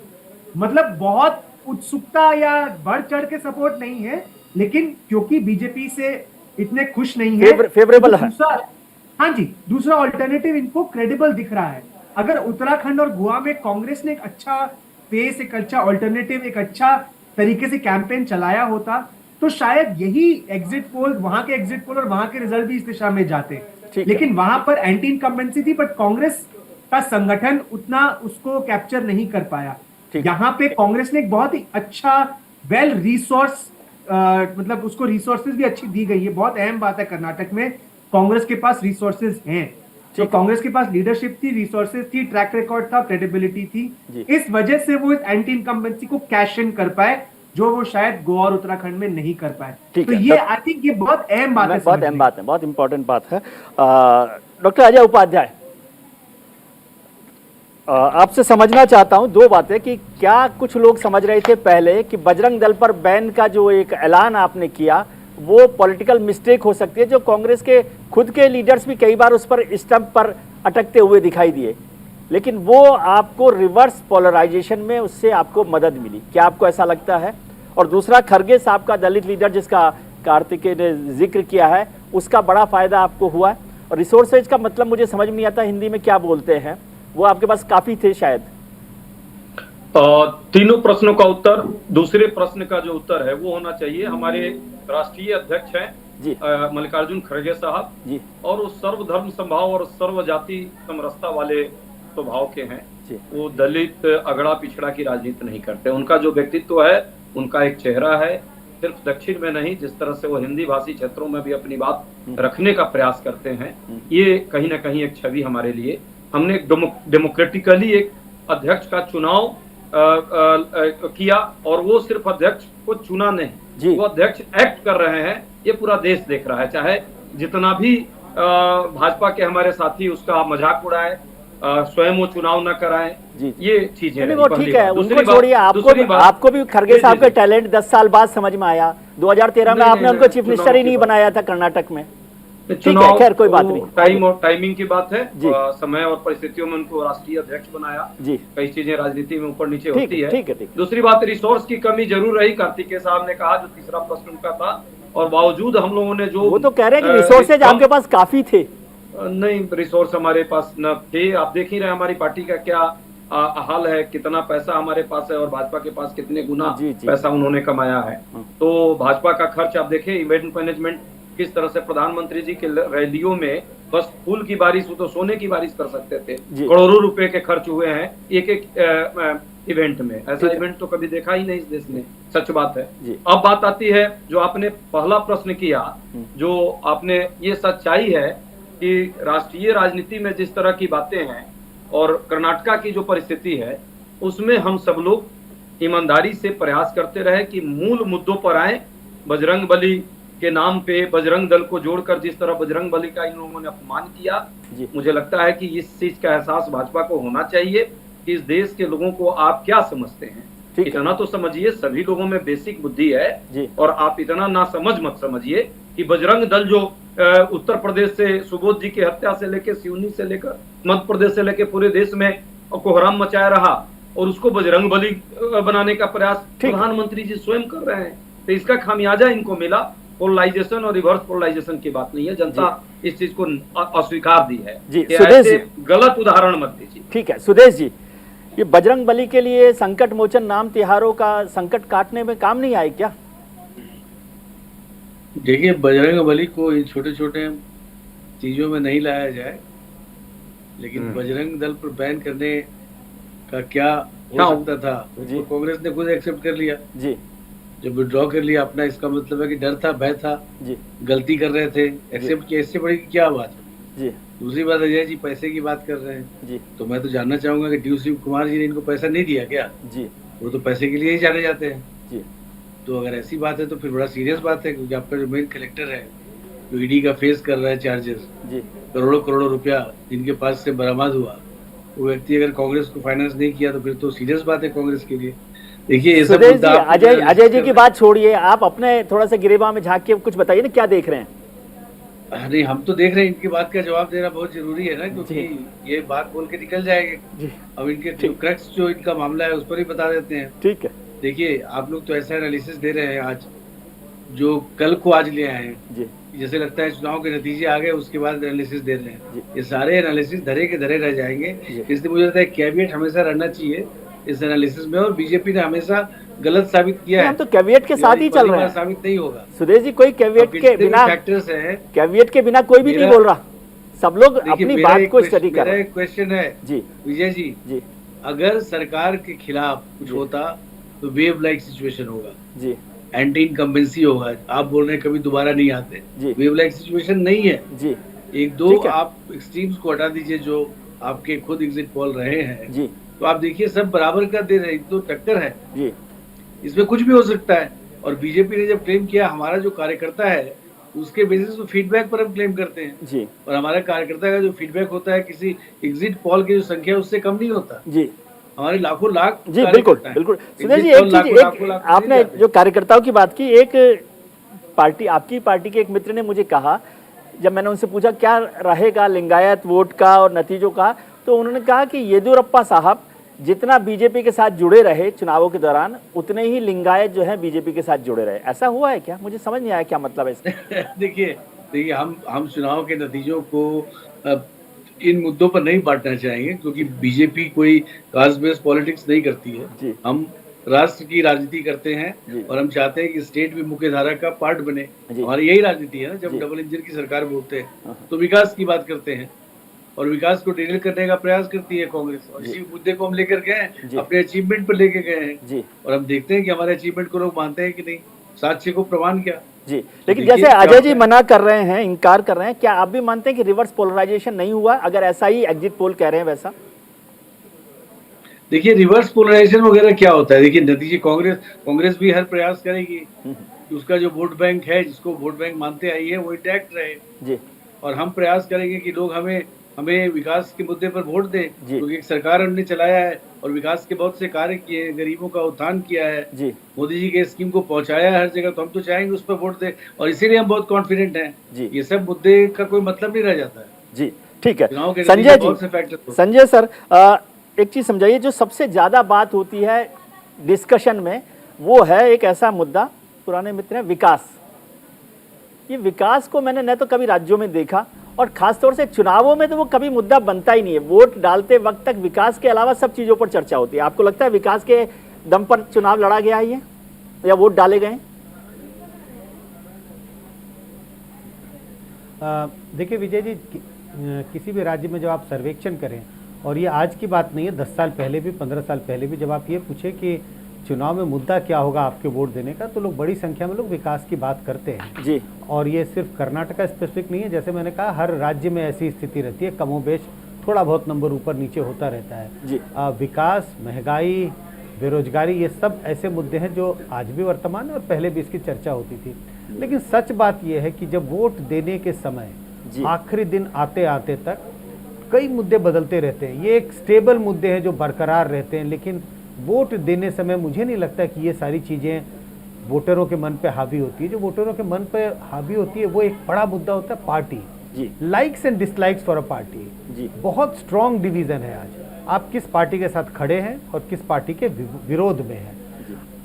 मतलब बहुत उत्सुकता या बढ़ चढ़ के सपोर्ट नहीं है, लेकिन क्योंकि बीजेपी से इतने खुश नहीं है, फेवरेबल है। हाँ जी, दूसरा ऑल्टरनेटिव इनको क्रेडिबल दिख रहा है। अगर उत्तराखंड और गोवा में कांग्रेस ने एक अच्छा फेस, एक अच्छा ऑल्टरनेटिव, एक अच्छा तरीके से कैंपेन चलाया होता तो शायद यही एग्जिट पोल, वहां के एग्जिट पोल और वहां के रिजल्ट भी इस दिशा में जाते। लेकिन वहां पर एंटी इनकम्बेंसी थी, बट कांग्रेस का संगठन उतना उसको कैप्चर नहीं कर पाया। यहाँ पे कांग्रेस ने एक बहुत ही अच्छा वेल रिसोर्स, मतलब उसको रिसोर्सेज भी अच्छी दी गई है। बहुत अहम बात है, कर्नाटक में कांग्रेस के पास रिसोर्सेज हैं। तो कांग्रेस के पास लीडरशिप थी, रिसोर्सेज थी, ट्रैक रिकॉर्ड था, क्रेडिबिलिटी थी। इस वजह से वो इस एंटी इनकम्बेंसी को कैश इन कर पाए, जो वो शायद गोवा और उत्तराखंड में नहीं कर पाए। तो ये आई थिंक ये बहुत अहम बात है, बहुत अहम बात है, बहुत इंपॉर्टेंट बात है। डॉक्टर अजय उपाध्याय, आपसे समझना चाहता हूं दो बातें कि क्या कुछ लोग समझ रहे थे पहले कि बजरंग दल पर बैन का जो एक ऐलान आपने किया वो पॉलिटिकल मिस्टेक हो सकती है, जो कांग्रेस के खुद के लीडर्स भी कई बार उस पर स्टंप पर अटकते हुए दिखाई दिए, लेकिन वो आपको रिवर्स पोलराइजेशन में उससे आपको मदद मिली, क्या आपको ऐसा लगता है? और दूसरा, खड़गे साहब का दलित लीडर जिसका कार्तिकेय ने जिक्र किया है, उसका बड़ा फायदा आपको हुआ है। और रिसोर्सेज का मतलब मुझे समझ में नहीं आता हिंदी में क्या बोलते हैं, वो आपके पास काफी थे शायद। तीनों प्रश्नों का उत्तर, दूसरे प्रश्न का जो उत्तर है वो होना चाहिए। हमारे राष्ट्रीय अध्यक्ष हैं जी, मल्लिकार्जुन खड़गे साहब जी, और वो सर्वधर्म संभाव और सर्वजाति समरसता वाले स्वभाव के हैं। वो दलित अगड़ा पिछड़ा की राजनीति नहीं करते। उनका जो व्यक्तित्व है, उनका एक चेहरा है, सिर्फ दक्षिण में नहीं, जिस तरह से वो हिंदी भाषी क्षेत्रों में भी अपनी बात रखने का प्रयास करते हैं, ये कहीं ना कहीं एक छवि हमारे लिए। हमने डेमोक्रेटिकली एक अध्यक्ष का चुनाव किया और वो सिर्फ अध्यक्ष को चुना नहीं, वो अध्यक्ष एक्ट कर रहे हैं, ये पूरा देश देख रहा है। चाहे जितना भी भाजपा के हमारे साथी उसका मजाक उड़ाए, स्वयं वो चुनाव न कराएं, ये चीजें वो ठीक है, उनको छोड़िए। आपको भी खड़गे साहब का टैलेंट 10 साल बाद समझ में आया। 2013 में आपने उनको चीफ मिनिस्टर ही नहीं बनाया था कर्नाटक में। चुनाव, खैर कोई बात नहीं, टाइम और टाइमिंग की बात है। समय और परिस्थितियों में उनको राष्ट्रीय अध्यक्ष बनाया। जी, कई चीजें राजनीति में ऊपर नीचे होती है। ठीक है। दूसरी बात, रिसोर्स की कमी जरूर रही, कार्तिकेय साहब ने कहा, जो तीसरा प्रश्न उनका था। और बावजूद हम लोगों ने जो, वो तो कह रहे हैं कि रिसोर्सेज आपके पास काफी थे। नहीं, रिसोर्स हमारे पास न थे। आप देख ही रहे हमारी पार्टी का क्या हाल है, कितना पैसा हमारे पास है और भाजपा के पास कितने गुना पैसा उन्होंने कमाया है। तो भाजपा का खर्च आप देखें, इवेंट मैनेजमेंट किस तरह से प्रधानमंत्री जी के रैलियों में बस फूल की बारिश हो तो सोने की बारिश कर सकते थे। करोड़ों रुपए के खर्च हुए हैं एक इवेंट में। ऐसा इवेंट तो कभी देखा ही नहीं इस देश में, सच बात है। अब बात आती है जो आपने पहला प्रश्न किया, जो आपने, ये सच्चाई है कि राष्ट्रीय राजनीति में जिस तरह की बातें हैं और कर्नाटका की जो परिस्थिति है, उसमें हम सब लोग ईमानदारी से प्रयास करते रहे कि मूल मुद्दों पर आए। बजरंग बली के नाम पे बजरंग दल को जोड़कर जिस तरह बजरंग बली का इन लोगों ने अपमान किया, मुझे लगता है कि इस चीज का एहसास भाजपा को होना चाहिए कि इस देश के लोगों को आप क्या समझते हैं। इतना तो समझिए, सभी लोगों में बेसिक बुद्धि है, और आप इतना ना समझ मत समझिए कि बजरंग दल जो उत्तर प्रदेश से सुबोध जी की हत्या से लेकर, सिवनी से लेकर, मध्य प्रदेश से लेकर पूरे देश में कोहराम मचाया रहा, और उसको बजरंग बली बनाने का प्रयास प्रधानमंत्री जी स्वयं कर रहे हैं। तो इसका खामियाजा इनको मिला। पोलराइजेशन और रिवर्स पोलराइजेशन की बात नहीं है, जनता इस चीज को अस्वीकार दी है। ऐसे गलत उदाहरण मत दीजिए। ठीक है सुदेश जी, ये बजरंग बली के लिए संकट मोचन नाम त्योहारों का संकट काटने में काम नहीं आए क्या? देखिए, बजरंग बली को इन छोटे छोटे चीजों में नहीं लाया जाए, लेकिन बजरंग दल पर बैन करने का क्या हो सकता था, उसको कांग्रेस ने खुद एक्सेप्ट कर लिया जी। जब विड्रॉ कर लिया अपना। इसका मतलब है कि डर था, भय था जी, गलती कर रहे थे, एक्सेप्ट किया। इससे बड़ी क्या बात है जी। दूसरी बात अजय जी पैसे की बात कर रहे हैं जी, तो मैं तो जानना चाहूंगा कि डी शिव कुमार जी ने इनको पैसा नहीं दिया क्या? जी, वो तो पैसे के लिए ही जाने जाते हैं। जी। तो अगर ऐसी बात है तो फिर बड़ा सीरियस बात है, क्योंकि आपका जो मेन कलेक्टर है जो ईडी का फेस कर रहा है चार्जेस, जी, करोड़ों करोड़ों रुपया जिनके पास से बरामद हुआ, वो व्यक्ति अगर कांग्रेस को फाइनेंस नहीं किया तो फिर तो सीरियस बात है कांग्रेस के लिए। देखिए ये सब सुदेश जी, मुद्दा आप अजय जी की बात छोड़िए, आप अपने थोड़ा सा गिरेबान में झांक के कुछ बताइए ना, क्या देख रहे हैं? नहीं, हम तो देख रहे हैं, इनकी बात का जवाब देना बहुत जरूरी है ना, क्योंकि ये बात बोल के निकल जाएंगे। अब इनके जो क्रक्स जो इनका मामला है उस पर ही बता देते हैं। ठीक है। देखिए आप लोग तो ऐसा एनालिसिस दे रहे हैं आज, जो कल को आज ले आए हैं जी। जैसे लगता है चुनाव के नतीजे आ गए उसके बाद एनालिसिस दे रहे हैं। ये सारे एनालिसिस धरे के धरे रह जाएंगे। इसलिए मुझे लगता है कैबिनेट हमेशा रहना चाहिए इस एनालिसिस में, और बीजेपी ने हमेशा गलत साबित किया है। हम तो कैविएट के साथ ही चल रहे हैं, साबित नहीं होगा। सुदेश जी, कोई कैविएट के बिना, फैक्टर्स हैं, कैविएट के बिना कोई भी नहीं बोल रहा, सब लोग अपनी बात को स्टडी कर रहे हैं। मेरा एक क्वेश्चन है जी विजय जी, जी, अगर सरकार के खिलाफ कुछ होता तो वेव लाइक सिचुएशन होगा जी, एंटी इनकम्बेंसी होगा। आप बोल रहे हैं कभी दोबारा नहीं आते, वेव लाइक सिचुएशन नहीं है जी। एक दो आप एक्सट्रीम्स को हटा दीजिए जो आपके खुद एग्जिट पोल रहे हैं जी, तो आप देखिए सब बराबर का दे रहे हैं, तो टक्कर है जी। इसमें कुछ भी हो सकता है। और बीजेपी ने जब क्लेम किया हमारा जो कार्यकर्ता है उसके बेसिस पे फीडबैक पर हम क्लेम करते हैं जी, और हमारा कार्यकर्ता का जो फीडबैक होता है किसी एग्जिट पोल की जो संख्या उससे कम नहीं होता जी, हमारे लाखों लाख। जी, बिल्कुल बिल्कुल। सुदेश जी, एक चीज, आपने जो कार्यकर्ताओं की बात की, एक पार्टी, आपकी पार्टी के एक मित्र ने मुझे कहा, जब मैंने उनसे पूछा क्या रहेगा लिंगायत वोट का और नतीजों का, तो उन्होंने कहा कि येदियुरप्पा साहब जितना बीजेपी के साथ जुड़े रहे चुनावों के दौरान, उतने ही लिंगायत जो है बीजेपी के साथ जुड़े रहे। ऐसा हुआ है क्या? मुझे समझ नहीं आया क्या मतलब है इसका। देखिए हम चुनाव के नतीजों को इन मुद्दों पर नहीं बांटना चाहेंगे, क्योंकि बीजेपी कोई कास्ट बेस्ड पॉलिटिक्स नहीं करती है। हम राष्ट्र की राजनीति करते हैं और हम चाहते हैं कि स्टेट भी मुख्य धारा का पार्ट बने। हमारी यही राजनीति है ना। जब डबल इंजन की सरकार बोलते हैं तो विकास की बात करते हैं और विकास को डिटेल करने का प्रयास करती है कांग्रेस, और इसी मुद्दे को हम लेकर गए हैं, अपने अचीवमेंट पर लेके गए हैं और हम देखते हैं कि हमारे अचीवमेंट को लोग मानते हैं कि नहीं, साक्ष्य को प्रमाण क्या। जी, लेकिन जैसे अजय जी मना कर रहे हैं, इनकार कर रहे हैं, क्या आप भी मानते हैं कि रिवर्स पोलराइजेशन नहीं हुआ, अगर ऐसा ही एग्जिट पोल कह रहे हैं वैसा? देखिए रिवर्स पोलराइजेशन वगैरह क्या होता है, देखिए नतीजे कांग्रेस भी हर प्रयास करेगी कि उसका जो वोट बैंक है, जिसको वोट बैंक मानते आई है, वो इंटैक्ट रहे जी। और हम प्रयास करेंगे कि लोग हमें विकास के मुद्दे पर वोट दें, क्योंकि एक सरकार हमने चलाया है और विकास के बहुत से कार्य किए, गरीबों का उत्थान किया है, मोदी जी के स्कीम को पहुंचाया है हर जगह, तो हम तो चाहेंगे उस पर वोट दें और इसीलिए हम बहुत कॉन्फिडेंट हैं। ये सब मुद्दे का कोई मतलब नहीं रह जाता है। जी, ठीक है। संजय जी, संजय सर, एक चीज समझाइए, जो सबसे ज्यादा बात होती है डिस्कशन में, वो है एक ऐसा मुद्दा, पुराने मित्र हैं, विकास। ये विकास को मैंने न तो कभी राज्यों में देखा और खासतौर से चुनावों में तो वो कभी मुद्दा बनता ही नहीं है। वोट डालते वक्त तक विकास के अलावा सब चीजों पर चर्चा होती है। आपको लगता है विकास के दम पर चुनाव लड़ा गया है ये, या वोट डाले गए? देखिए विजय जी, किसी भी राज्य में जब आप सर्वेक्षण करें, और ये आज की बात नहीं है, 10 साल पहले भी, 15 साल पहले भी, जब आप ये पूछे कि चुनाव में मुद्दा क्या होगा आपके वोट देने का, तो लोग बड़ी संख्या में लोग विकास की बात करते हैं जी। और ये सिर्फ कर्नाटका स्पेसिफिक नहीं है, जैसे मैंने कहा हर राज्य में ऐसी स्थिति रहती है, कमोबेश थोड़ा बहुत नंबर ऊपर नीचे होता रहता है जी। विकास, महंगाई, बेरोजगारी, ये सब ऐसे मुद्दे हैं जो आज भी वर्तमान है और पहले भी इसकी चर्चा होती थी। लेकिन सच बात यह है कि जब वोट देने के समय आखिरी दिन आते आते तक कई मुद्दे बदलते रहते हैं। ये एक स्टेबल मुद्दे हैं जो बरकरार रहते हैं, लेकिन वोट देने समय मुझे नहीं लगता कि ये सारी चीज़ें वोटरों के मन पे हावी होती है। जो वोटरों के मन पे हावी होती है वो एक बड़ा मुद्दा होता है पार्टी जी, likes and dislikes for a party जी। बहुत स्ट्रॉन्ग डिवीजन है आज, आप किस पार्टी के साथ खड़े हैं और किस पार्टी के विरोध में हैं।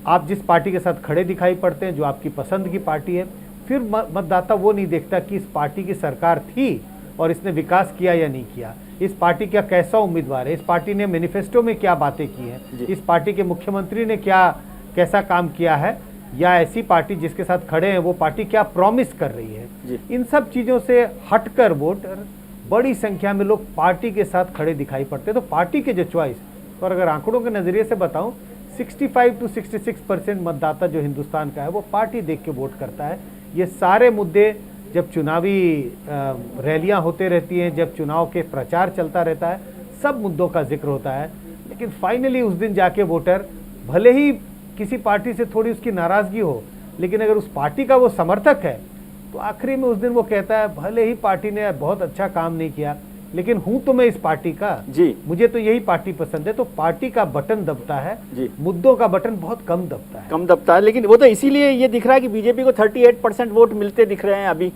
आप जिस पार्टी के साथ खड़े दिखाई पड़ते हैं, जो आपकी पसंद की पार्टी है, फिर मतदाता वो नहीं देखता कि इस पार्टी की सरकार थी और इसने विकास किया या नहीं किया, इस पार्टी का कैसा उम्मीदवार है, इस पार्टी ने मैनिफेस्टो में क्या बातें की हैं, इस पार्टी के मुख्यमंत्री ने कैसा काम किया है, या ऐसी पार्टी जिसके साथ खड़े हैं वो पार्टी क्या प्रॉमिस कर रही है। इन सब चीज़ों से हटकर वोटर बड़ी संख्या में लोग पार्टी के साथ खड़े दिखाई पड़ते हैं। तो पार्टी के जो चॉइस और अगर आंकड़ों के नज़रिए से बताऊं 65 to 66% मतदाता जो हिंदुस्तान का है वो पार्टी देख के वोट करता है। ये सारे मुद्दे जब चुनावी रैलियां होते रहती हैं, जब चुनाव के प्रचार चलता रहता है, सब मुद्दों का जिक्र होता है, लेकिन फाइनली उस दिन जाके वोटर भले ही किसी पार्टी से थोड़ी उसकी नाराज़गी हो, लेकिन अगर उस पार्टी का वो समर्थक है तो आखिरी में उस दिन वो कहता है भले ही पार्टी ने बहुत अच्छा काम नहीं किया, लेकिन हूं तो मैं इस पार्टी का, जी मुझे तो यही पार्टी पसंद है। तो पार्टी का बटन दबता है, जी, मुद्दों का बटन बहुत कम दबता है, कम दबता है। लेकिन वो तो इसीलिए ये दिख रहा है कि बीजेपी को 38% वोट मिलते दिख रहे हैं अभी,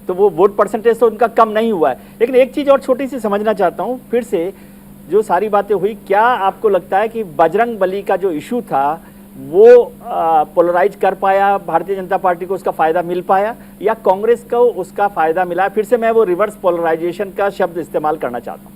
तो वो वोट परसेंटेज तो उनका कम नहीं हुआ है। लेकिन एक चीज़ और छोटी सी समझना चाहता हूँ, फिर से जो सारी बातें हुई, क्या आपको लगता है कि बजरंग बली का जो इशू था वो पोलराइज कर पाया भारतीय जनता पार्टी को, उसका फायदा मिल पाया, या कांग्रेस को उसका फायदा मिला? फिर से मैं वो रिवर्स पोलराइजेशन का शब्द इस्तेमाल करना चाहता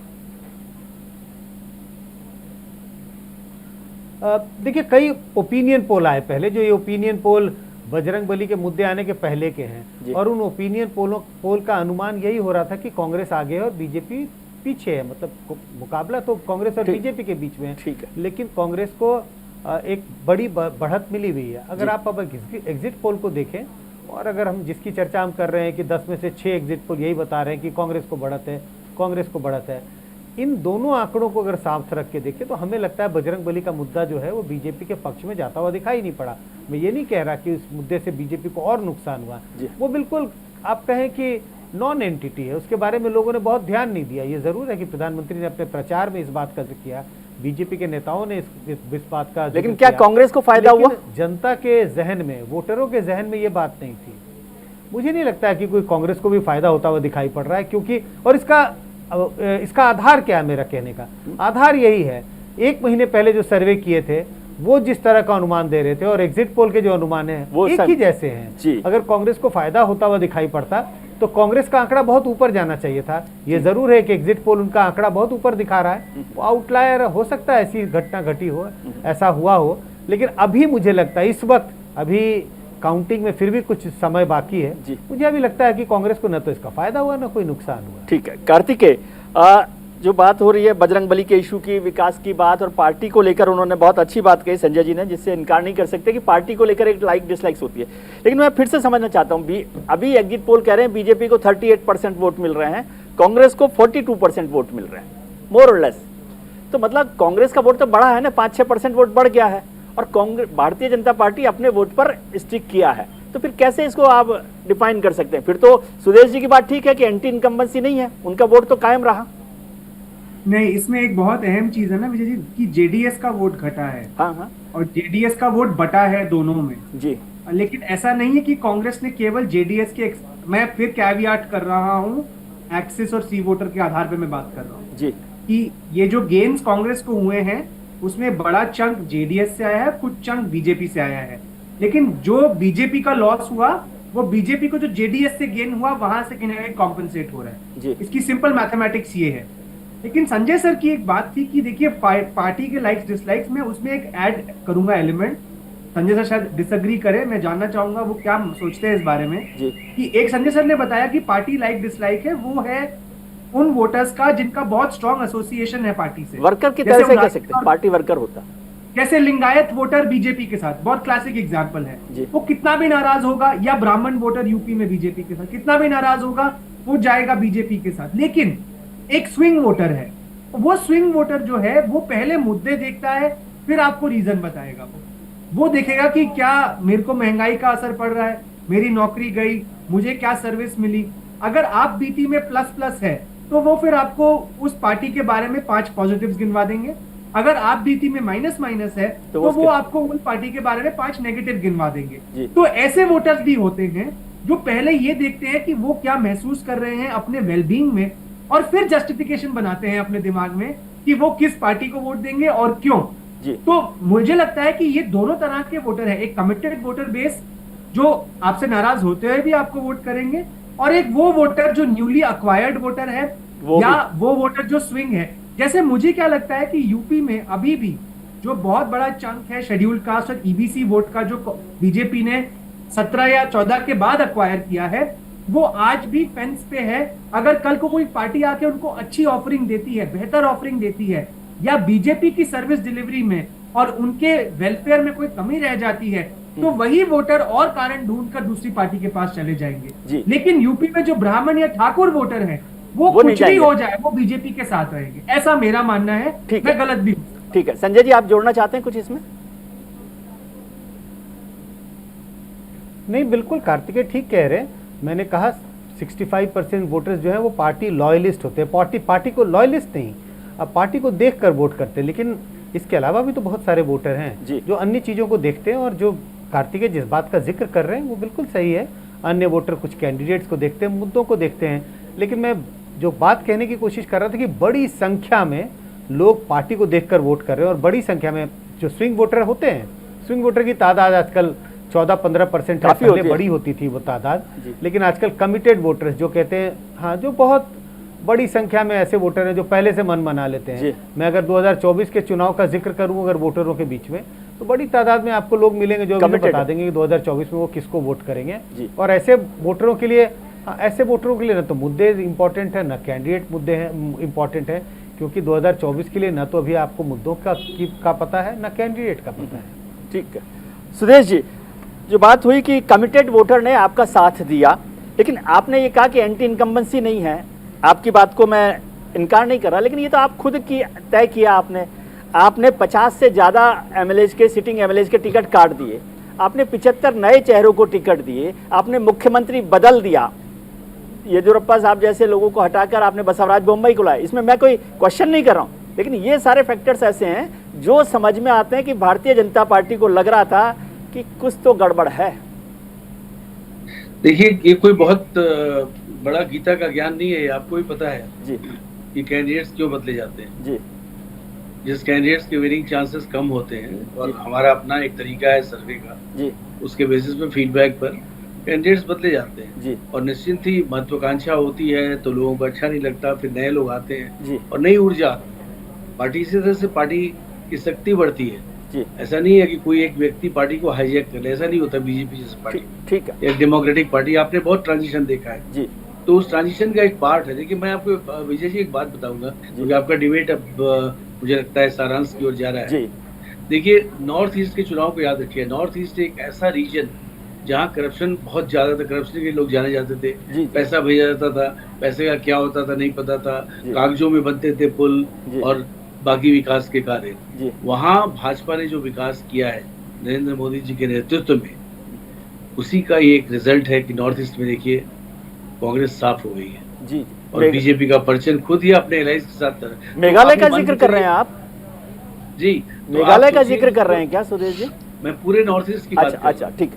हूं। देखिए कई ओपिनियन पोल आए पहले, जो ये ओपिनियन पोल बजरंग बली के मुद्दे आने के पहले के हैं, और उन ओपिनियन पोल का अनुमान यही हो रहा था कि कांग्रेस आगे है और बीजेपी पीछे है, मतलब मुकाबला तो कांग्रेस और बीजेपी के बीच में है, ठीक है। लेकिन कांग्रेस को एक बड़ी बढ़त मिली हुई है। अगर आप अब एग्जिट पोल को देखें, और अगर हम जिसकी चर्चा हम कर रहे हैं कि 10 में से 6 एग्जिट पोल यही बता रहे हैं कि कांग्रेस को बढ़त है, कांग्रेस को बढ़त है, इन दोनों आंकड़ों को अगर साफ रख के देखें तो हमें लगता है बजरंग बली का मुद्दा जो है वो बीजेपी के पक्ष में जाता हुआ दिखाई नहीं पड़ा। मैं ये नहीं कह रहा कि उस मुद्दे से बीजेपी को और नुकसान हुआ, वो बिल्कुल आप कहें कि नॉन एंटिटी है, उसके बारे में लोगों ने बहुत ध्यान नहीं दिया। ये जरूर है कि प्रधानमंत्री ने अपने प्रचार में इस बात का जिक्र किया, बीजेपी के नेताओं ने इस बात का, लेकिन क्या कांग्रेस को फायदा हुआ? जनता के जहन में, वोटरों के जहन में ये बात नहीं थी। मुझे नहीं लगता है कि कोई कांग्रेस को भी फायदा होता हुआ दिखाई पड़ रहा है, क्योंकि और इसका आधार क्या है? मेरा कहने का आधार यही है, 1 महीने पहले जो सर्वे किए थे वो जिस तरह का अनुमान दे रहे थे और एग्जिट पोल के जो अनुमान है वो एक ही जैसे हैं। अगर कांग्रेस को फायदा होता हुआ दिखाई पड़ता तो कांग्रेस का आंकड़ा बहुत ऊपर जाना चाहिए था। ये जरूर है कि एग्जिट पोल उनका आंकड़ा बहुत ऊपर दिखा रहा है, वो आउटलायर हो सकता है, ऐसी घटना घटी हो, ऐसा हुआ हो, लेकिन अभी मुझे लगता है इस वक्त अभी काउंटिंग में फिर भी कुछ समय बाकी है, मुझे अभी लगता है कि कांग्रेस को न तो इसका फायदा हुआ न कोई नुकसान हुआ। ठीक है कार्तिकेय, जो बात हो रही है बजरंग बली के इशू की, विकास की बात और पार्टी को लेकर उन्होंने बहुत अच्छी बात कही संजय जी ने, जिससे इनकार नहीं कर सकते कि पार्टी को लेकर एक लाइक डिसलाइक्स होती है। लेकिन मैं फिर से समझना चाहता हूँ, अभी एग्जिट पोल कह रहे हैं बीजेपी को 38% वोट मिल रहे हैं, कांग्रेस को 42% वोट मिल रहे हैं, मोर और लेस। तो मतलब कांग्रेस का वोट तो बढ़ा है ना, 5-6% वोट बढ़ गया है, और भारतीय जनता पार्टी अपने वोट पर स्टिक किया है। तो फिर कैसे इसको आप डिफाइन कर सकते हैं? फिर तो सुदेश जी की बात ठीक है कि एंटी इनकम्बेंसी नहीं है, उनका वोट तो कायम रहा। नहीं, इसमें एक बहुत अहम चीज है ना विजय जी कि जेडीएस का वोट घटा है। हाँ। और जेडीएस का वोट बटा है दोनों में जी। लेकिन ऐसा नहीं है कि कांग्रेस ने केवल जेडीएस के, मैं फिर कैवियाट कर रहा हूँ, एक्सिस और सी वोटर के आधार पे मैं बात कर रहा हूँ जी, कि ये जो गेन्स कांग्रेस को हुए हैं उसमें बड़ा चंक जेडीएस से आया है, कुछ चंक बीजेपी से आया है। लेकिन जो बीजेपी का लॉस हुआ वो बीजेपी को जो जेडीएस से गेन हुआ वहां से कहीं ना कहीं कॉम्पनसेट हो रहा है जी। इसकी सिंपल मैथमेटिक्स ये है। लेकिन संजय सर की एक बात थी कि देखिए पार्टी के लाइक्स डिसलाइक्स में उसमें एक ऐड करूंगा एलिमेंट, संजय सर शायद डिसएग्री करे, मैं जानना चाहूंगा वो क्या सोचते हैं इस बारे में जी। कि एक संजय सर ने बताया कि पार्टी लाइक डिसलाइक है वो है उन वोटर्स का जिनका बहुत स्ट्रॉन्ग एसोसिएशन है पार्टी से, वर्कर की तरह से कह सकते हैं, पार्टी वर्कर होता, जैसे लिंगायत वोटर बीजेपी के साथ, बहुत क्लासिक एग्जांपल है। वो कितना भी नाराज होगा, या ब्राह्मण वोटर यूपी में बीजेपी के साथ कितना भी नाराज होगा वो जाएगा बीजेपी के साथ। लेकिन एक स्विंग वोटर है, वो स्विंग वोटर जो है वो पहले मुद्दे देखता है, फिर आपको रीजन बताएगा। वो देखेगा कि क्या मेरे को महंगाई का असर पड़ रहा है, मेरी नौकरी गई, मुझे क्या सर्विस मिली। अगर आप बीटी में प्लस है तो वो फिर आपको उस पार्टी के बारे में 5 पॉजिटिव्स गिनवा देंगे। अगर आप बीटी में माइनस है तो वो आपको उस पार्टी के बारे में 5 नेगेटिव गिनवा देंगे। तो ऐसे वोटर्स भी होते हैं जो पहले ये देखते हैं कि वो क्या महसूस कर रहे हैं अपने वेलबींग में, और फिर जस्टिफिकेशन बनाते हैं अपने दिमाग में कि वो किस पार्टी को वोट देंगे और क्यों। तो मुझे लगता है कि ये दोनों तरह के वोटर है, एक कमिटेड वोटर बेस जो आपसे नाराज होते हुए भी आपको वोट करेंगे, और एक वो वोटर जो न्यूली अक्वायर्ड वोटर है, या वो वोटर जो स्विंग है। जैसे मुझे क्या लगता है कि यूपी में अभी भी जो बहुत बड़ा चंक है शेड्यूल्ड कास्ट और ईबीसी वोट का जो बीजेपी ने 17 या 14 के बाद अक्वायर किया है, वो आज भी फेंस पे है। अगर कल को कोई पार्टी आके उनको अच्छी ऑफरिंग देती है, बेहतर ऑफरिंग देती है, या बीजेपी की सर्विस डिलीवरी में और उनके वेलफेयर में कोई कमी रह जाती है तो वही वोटर और कारण ढूंढकर दूसरी पार्टी के पास चले जाएंगे। लेकिन यूपी में जो ब्राह्मण या ठाकुर वोटर हैं वो कुछ भी हो जाए वो बीजेपी के साथ रहेंगे, ऐसा मेरा मानना है। मैं गलत भी हूं। ठीक है, संजय जी आप जोड़ना चाहते हैं कुछ इसमें? नहीं, बिल्कुल कार्तिकेय ठीक कह रहे हैं। मैंने कहा 65% वोटर्स जो है वो पार्टी लॉयलिस्ट होते हैं, पार्टी को लॉयलिस्ट नहीं, अब पार्टी को देखकर वोट करते हैं। लेकिन इसके अलावा भी तो बहुत सारे वोटर हैं जो अन्य चीज़ों को देखते हैं, और जो कार्तिकेय जिस बात का जिक्र कर रहे हैं वो बिल्कुल सही है। अन्य वोटर कुछ कैंडिडेट्स को देखते हैं, मुद्दों को देखते हैं। लेकिन मैं जो बात कहने की कोशिश कर रहा था कि बड़ी संख्या में लोग पार्टी को देखकर वोट कर रहे हैं, और बड़ी संख्या में जो स्विंग वोटर होते हैं, स्विंग वोटर की तादाद आजकल 14-15% पहले बड़ी होती थी वो तादाद, लेकिन आजकल कमिटेड वोटर्स जो कहते हैं, हाँ, जो बहुत बड़ी संख्या में ऐसे वोटर हैं जो पहले से मन बना लेते हैं। मैं अगर 2024 के चुनाव का जिक्र करूं अगर वोटरों के बीच में, तो बड़ी तादाद में आपको लोग मिलेंगे जो बता देंगे कि 2024 में वो किसको वोट करेंगे। और ऐसे वोटरों के लिए ना तो मुद्दे इंपॉर्टेंट है, ना कैंडिडेट मुद्दे हैं इंपॉर्टेंट है, क्योंकि 2024 के लिए ना तो अभी आपको मुद्दों का पता है, ना कैंडिडेट का पता है। ठीक है सुदेश जी, जो बात हुई कि कमिटेड वोटर ने आपका साथ दिया, लेकिन आपने ये कहा कि एंटी इनकम्बेंसी नहीं है, आपकी बात को मैं इनकार नहीं कर रहा, लेकिन ये तो आप खुद की तय किया आपने 50 से ज़्यादा एमएलएज के, सिटिंग एमएलएज के टिकट काट दिए, आपने 75 नए चेहरों को टिकट दिए, आपने मुख्यमंत्री बदल दिया, येदियुरप्पा साहब जैसे लोगों को हटाकर आपने बसवराज बोम्मई को लाया। इसमें मैं कोई क्वेश्चन नहीं कर रहा हूँ, लेकिन ये सारे फैक्टर्स ऐसे हैं जो समझ में आते हैं कि भारतीय जनता पार्टी को लग रहा था कि कुछ तो गड़बड़ है। देखिए, ये कोई बहुत बड़ा गीता का ज्ञान नहीं है, आपको भी पता है जी कि कैंडिडेट्स क्यों बदले जाते हैं। जी, जिस कैंडिडेट्स के विनिंग चांसेस कम होते हैं, और हमारा अपना एक तरीका है सर्वे का जी, उसके बेसिस पे फीडबैक पर कैंडिडेट्स बदले जाते हैं जी, और निश्चित ही महत्वाकांक्षा होती है तो लोगों को अच्छा नहीं लगता, फिर नए लोग आते हैं जी, और नई ऊर्जा आती है। पार्टी इसी तरह से पार्टी की शक्ति बढ़ती है। जी, ऐसा नहीं है कि कोई एक व्यक्ति पार्टी को हाईजैक कर ले, ऐसा नहीं होता बीजेपी जैसी पार्टी। ठीक है, एक डेमोक्रेटिक पार्टी, आपने बहुत ट्रांजिशन देखा है जी, तो उस ट्रांजिशन का एक पार्ट है। देखिए, मैं आपको विजय जी एक बात बताऊंगा, क्योंकि आपका डिबेट अब मुझे लगता है सारांश की ओर जा रहा है। देखिए, नॉर्थ ईस्ट के चुनाव को याद रखिए, नॉर्थ ईस्ट एक ऐसा रीजन जहाँ करप्शन बहुत ज्यादा था, करप्शन के लोग जाने जाते थे, पैसा भेजा जाता था, पैसे का क्या होता था नहीं पता था, कागजों में बनते थे पुल और बाकी विकास के कार्य। वहाँ भाजपा ने जो विकास किया है नरेंद्र मोदी जी के नेतृत्व में, उसी का ये एक रिजल्ट है कि नॉर्थ ईस्ट में देखिए कांग्रेस साफ हो गई है जी, और बीजेपी का परचम खुद ही अपने एलाइज के साथ। मेघालय का जिक्र कर रहे हैं आप? जी, मेघालय का जिक्र कर रहे हैं क्या सुदेश जी? मैं पूरे नॉर्थ ईस्ट की बात कर रहा हूं। अच्छा, ठीक,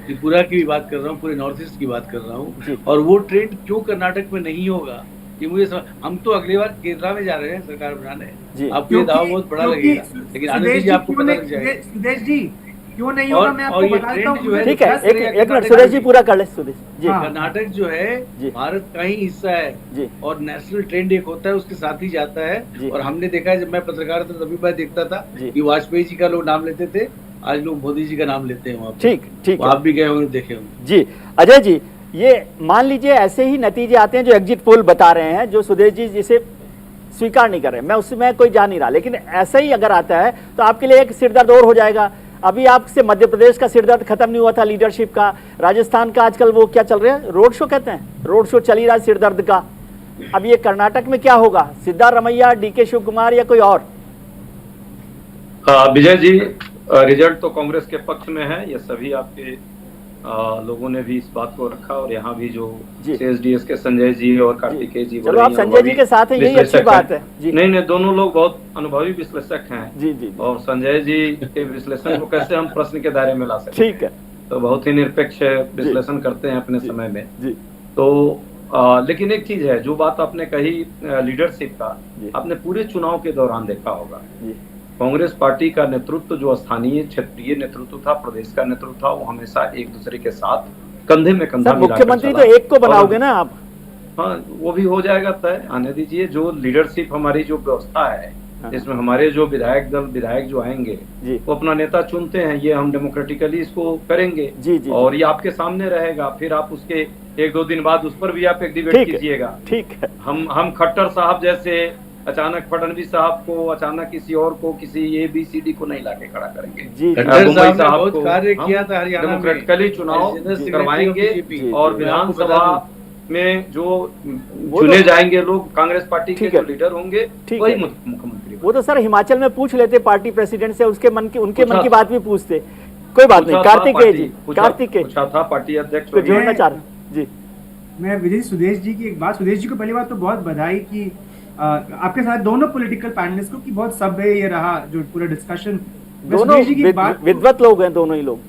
त्रिपुरा की भी बात कर रहा हूँ, पूरे नॉर्थ ईस्ट की बात कर रहा हूँ। और वो ट्रेंड क्यों कर्नाटक में नहीं होगा कि मुझे हम तो अगली बार केरला में जा रहे हैं सरकार बनाने। आपको ये दावा बहुत बड़ा लगेगा, लेकिन आनंद जी आपको पता लग जाएगा। सुदेश जी क्यों नहीं होगा, मैं आपको बताता हूँ। ठीक है, एक मिनट सुरेश जी पूरा कर ले। सुदेश जी, कर्नाटक जो है भारत का ही हिस्सा है और नेशनल ट्रेंड एक होता है, उसके साथ ही जाता है। और हमने देखा है, जब मैं पत्रकार था तभी मैं देखता था कि वाजपेयी जी का लोग नाम लेते थे, आज लोग मोदी जी का नाम लेते हैं वहाँ पे। ठीक, आप भी गए होंगे, देखे होंगे। जी अजय जी, ये मान लीजिए ऐसे ही नतीजे आते हैं जो एग्जिट पोल बता रहे हैं, जो सुदेश जी जिसे स्वीकार नहीं कर रहे, मैं उसमें कोई जा नहीं रहा, लेकिन ऐसा ही अगर आता है तो आपके लिए एक सिरदर्द और हो जाएगा। अभी आपसे मध्य प्रदेश का सिरदर्द खत्म नहीं हुआ था, लीडरशिप का, राजस्थान का आजकल वो क्या चल रहा है, रोड शो कहते हैं, रोड शो चल ही रहा है सिरदर्द का। अब ये कर्नाटक में क्या होगा, सिद्धारमैया, डीके शिव कुमार या कोई और? विजय जी, रिजल्ट तो कांग्रेस के पक्ष में है, ये सभी आपके लोगों ने भी इस बात को रखा, और यहाँ भी जो CSDS के संजय जी और कार्तिकेय जी, चलो आप संजय जी के साथ हैं, यही अच्छी बात है। नहीं, दोनों लोग बहुत अनुभवी विश्लेषक हैं। जी, और संजय जी के विश्लेषण को कैसे हम प्रश्न के दायरे में ला सकते हैं? ठीक है, तो बहुत ही निरपेक्ष विश्लेषण करते हैं अपने समय में। तो लेकिन एक चीज है, जो बात आपने कही लीडरशिप का, आपने पूरे चुनाव के दौरान देखा होगा कांग्रेस पार्टी का नेतृत्व, जो स्थानीय क्षेत्रीय नेतृत्व था, प्रदेश का नेतृत्व था, वो हमेशा एक दूसरे के साथ कंधे में कंधा मिलाकर मुख्यमंत्री तो एक को बनाओगे ना आप? हाँ, वो भी हो जाएगा तय, आने दीजिए। जो लीडरशिप हमारी जो व्यवस्था है, इसमें हमारे जो विधायक दल, विधायक जो आएंगे वो अपना नेता चुनते हैं, ये हम डेमोक्रेटिकली इसको करेंगे। और ये आपके सामने रहेगा, फिर आप उसके 1-2 दिन बाद उस पर भी आप एक डिबेट कीजिएगा। ठीक है, हम खट्टर साहब जैसे अचानक फडणवीस साहब को, अचानक किसी और को, किसी ABCD को नहीं लाके खड़ा करेंगे। जी खट्टर साहब ने बहुत कार्य किया था हरियाणा में, डेमोक्रेटिकली चुनाव करवाएंगे और विधानसभा में जो चुने जाएंगे लोग कांग्रेस पार्टी के जो लीडर होंगे वही मुख्यमंत्री। वो तो सर हिमाचल में पूछ लेते पार्टी प्रेसिडेंट से, उसके मन की बात भी पूछते। कोई बात नहीं, कार्तिकेय जी, कार्तिकेय पूछा था पार्टी अध्यक्ष को जोड़ना चाह रहे जी। मैं विजय सुदेश जी की एक बात, सुदेश जी को पहली बात तो बहुत बधाई कि आपके साथ दोनों पॉलिटिकल पैनलिस्ट को कि बहुत सभ्य ये रहा जो पूरा डिस्कशन। दोनों विद्वत लोग हैं दोनों ही लोग।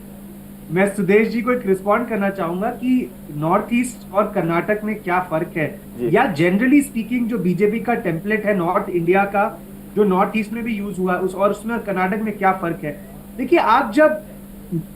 मैं सुदेश जी को एक रिस्पॉन्ड करना चाहूंगा कि नॉर्थ ईस्ट और कर्नाटक में क्या फर्क है, या जनरली स्पीकिंग जो बीजेपी का टेम्पलेट है नॉर्थ इंडिया का जो नॉर्थ ईस्ट में भी यूज हुआ और उसमें कर्नाटक में क्या फर्क है। देखिए, आप जब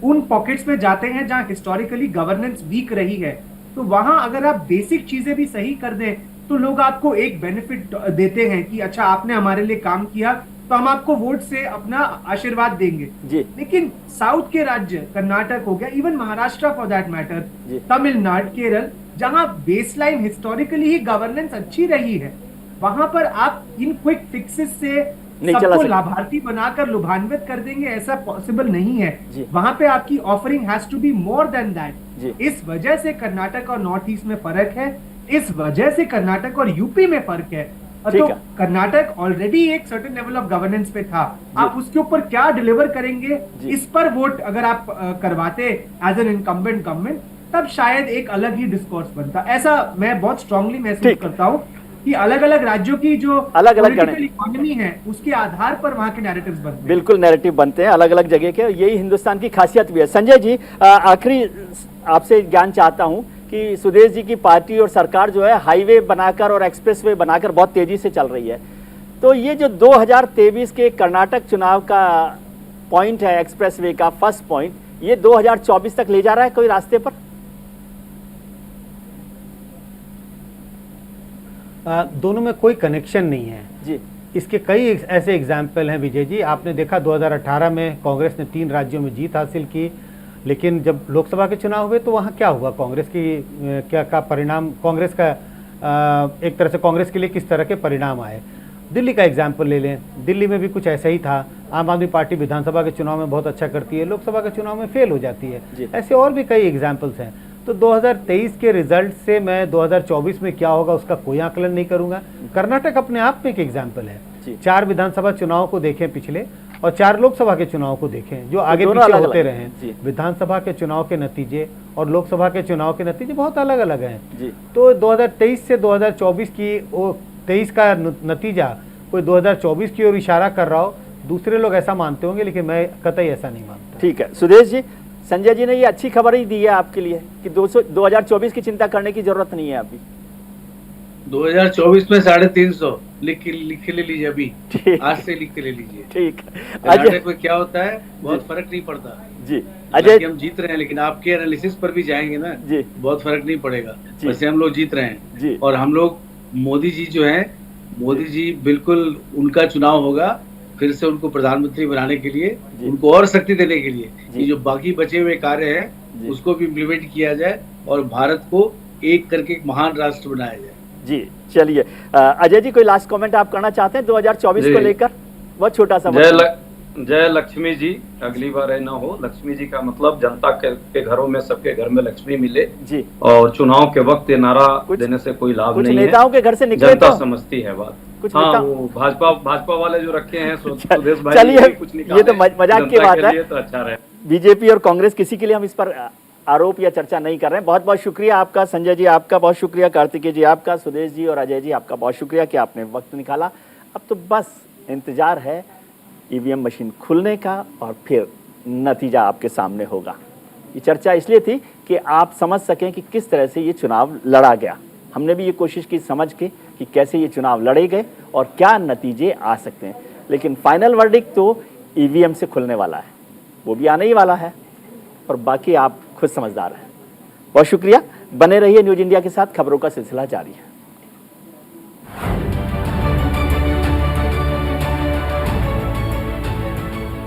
उन पॉकेट्स में जाते हैं जहां हिस्टोरिकली गवर्नेंस वीक रही है, तो वहां अगर आप बेसिक चीजें भी सही कर दें तो लोग आपको एक बेनिफिट देते हैं कि अच्छा आपने हमारे लिए काम किया तो हम आपको वोट से अपना आशीर्वाद देंगे जी। लेकिन साउथ के राज्य, कर्नाटक हो गया, even Maharashtra for that matter, Tamil Nadu, Kerala, जहां बेसलाइन हिस्टोरिकली ही गवर्नेंस अच्छी रही है, वहां पर आप इन क्विक फिक्सेस से सबको लाभार्थी बनाकर लुभान्वित कर देंगे, ऐसा पॉसिबल नहीं है। वहां पे आपकी offering has to be more than that. इस वजह से कर्नाटक और नॉर्थ ईस्ट में फर्क है, इस वजह से कर्नाटक और यूपी में फर्क है। तो कर्नाटक ऑलरेडी एक सर्टेन लेवल ऑफ गवर्नेंस पे था, आप उसके ऊपर क्या डिलीवर करेंगे, इस पर वोट अगर आप करवाते एज एन इनकम्बेंट गवर्नमेंट, तब शायद एक अलग ही डिस्कोर्स बनता। ऐसा मैं बहुत स्ट्रांगली महसूस करता हूँ कि अलग अलग राज्यों की जो अलग अलग इकोनॉमी है उसके आधार पर वहां के नैरेटिव्स बनते हैं। बिल्कुल, नैरेटिव बनते हैं अलग अलग जगह के, यही हिंदुस्तान की खासियत भी है। संजय जी, आखिरी आपसे ज्ञान चाहता हूं कि सुदेश जी की पार्टी और सरकार जो है हाईवे बनाकर और एक्सप्रेसवे बनाकर बहुत तेजी से चल रही है, तो ये जो 2023 के कर्नाटक चुनाव का पॉइंट है, एक्सप्रेसवे का फर्स्ट पॉइंट, ये 2024 तक ले जा रहा है कोई रास्ते पर? दोनों में कोई कनेक्शन नहीं है जी। इसके कई ऐसे एग्जाम्पल हैं विजय जी। आपने देखा 2018 में कांग्रेस ने 3 राज्यों में जीत हासिल की, लेकिन जब लोकसभा के चुनाव हुए तो वहाँ क्या हुआ, कांग्रेस की क्या का परिणाम, कांग्रेस का एक तरह से कांग्रेस के लिए किस तरह के परिणाम आए। दिल्ली का एग्जाम्पल ले लें, दिल्ली में भी कुछ ऐसा ही था। आम आदमी पार्टी विधानसभा के चुनाव में बहुत अच्छा करती है, लोकसभा के चुनाव में फेल हो जाती है। ऐसे और भी कई एग्जाम्पल्स हैं। तो 2023 के रिजल्ट से मैं 2024 में क्या होगा उसका कोई आकलन नहीं करूंगा। कर्नाटक अपने आप में एक एग्जाम्पल है। 4 विधानसभा चुनाव को देखें पिछले, और 4 लोकसभा के चुनाव को देखें जो आगे पीछे होते रहे हैं। विधानसभा के चुनाव के नतीजे और लोकसभा के चुनाव के नतीजे बहुत अलग अलग हैं। तो 2023 से 2024 की 23 का नतीजा कोई 2024 की ओर इशारा कर रहा हो, दूसरे लोग ऐसा मानते होंगे, लेकिन मैं कतई ऐसा नहीं मानता। ठीक है सुदेश जी, संजय जी ने ये अच्छी खबर ही दी है आपके लिए कि 2024 की चिंता करने की जरूरत नहीं है अभी। 2024 में 350 लिख के ले लीजिए, अभी आज से लिख के ले लीजिए। ठीक। कर्नाटक में क्या होता है बहुत फर्क नहीं पड़ता जी। अजय, हम जीत रहे हैं, लेकिन आपके एनालिसिस पर भी जाएंगे ना जी, बहुत फर्क नहीं पड़ेगा। वैसे हम लोग जीत रहे हैं जी। और हम लोग, मोदी जी जो है, मोदी जी बिल्कुल उनका चुनाव होगा फिर से उनको प्रधानमंत्री बनाने के लिए, उनको और शक्ति देने के लिए ये जो बाकी बचे हुए कार्य है उसको भी इम्प्लीमेंट किया जाए और भारत को एक करके एक महान राष्ट्र बनाया जाए। जी चलिए, अजय जी कोई लास्ट कमेंट आप करना चाहते हैं 2024 को लेकर? बहुत छोटा सा। जय लक्ष्मी जी, अगली बार ना हो। लक्ष्मी जी का मतलब जनता के घरों में, सबके घर में लक्ष्मी मिले जी। और चुनाव के वक्त ये नारा देने से कोई लाभ नहीं है। नेताओं के घर से निकले जनता समझती है बात। हाँ, वो भाजपा वाले जो रखे हैं सुदेश भाई, चलिए कुछ ये तो मजाक की बात है, तो अच्छा रहे। बीजेपी और कांग्रेस किसी के लिए हम इस पर आरोप या चर्चा नहीं कर रहे हैं। बहुत बहुत शुक्रिया आपका संजय जी, आपका बहुत शुक्रिया कार्तिकेय जी, आपका सुदेश जी और अजय जी, आपका बहुत शुक्रिया कि आपने वक्त निकाला। अब तो बस इंतजार है ईवीएम मशीन खुलने का और फिर नतीजा आपके सामने होगा। ये चर्चा इसलिए थी कि आप समझ सकें कि किस तरह से ये चुनाव लड़ा गया। हमने भी ये कोशिश की समझ के कि कैसे ये चुनाव लड़े गए और क्या नतीजे आ सकते हैं, लेकिन फाइनल वर्डिक्ट तो ईवीएम से खुलने वाला है, वो भी आने ही वाला है और बाकी आप खुद समझदार हैं। बहुत शुक्रिया, बने रहिए न्यूज इंडिया के साथ, खबरों का सिलसिला जारी है।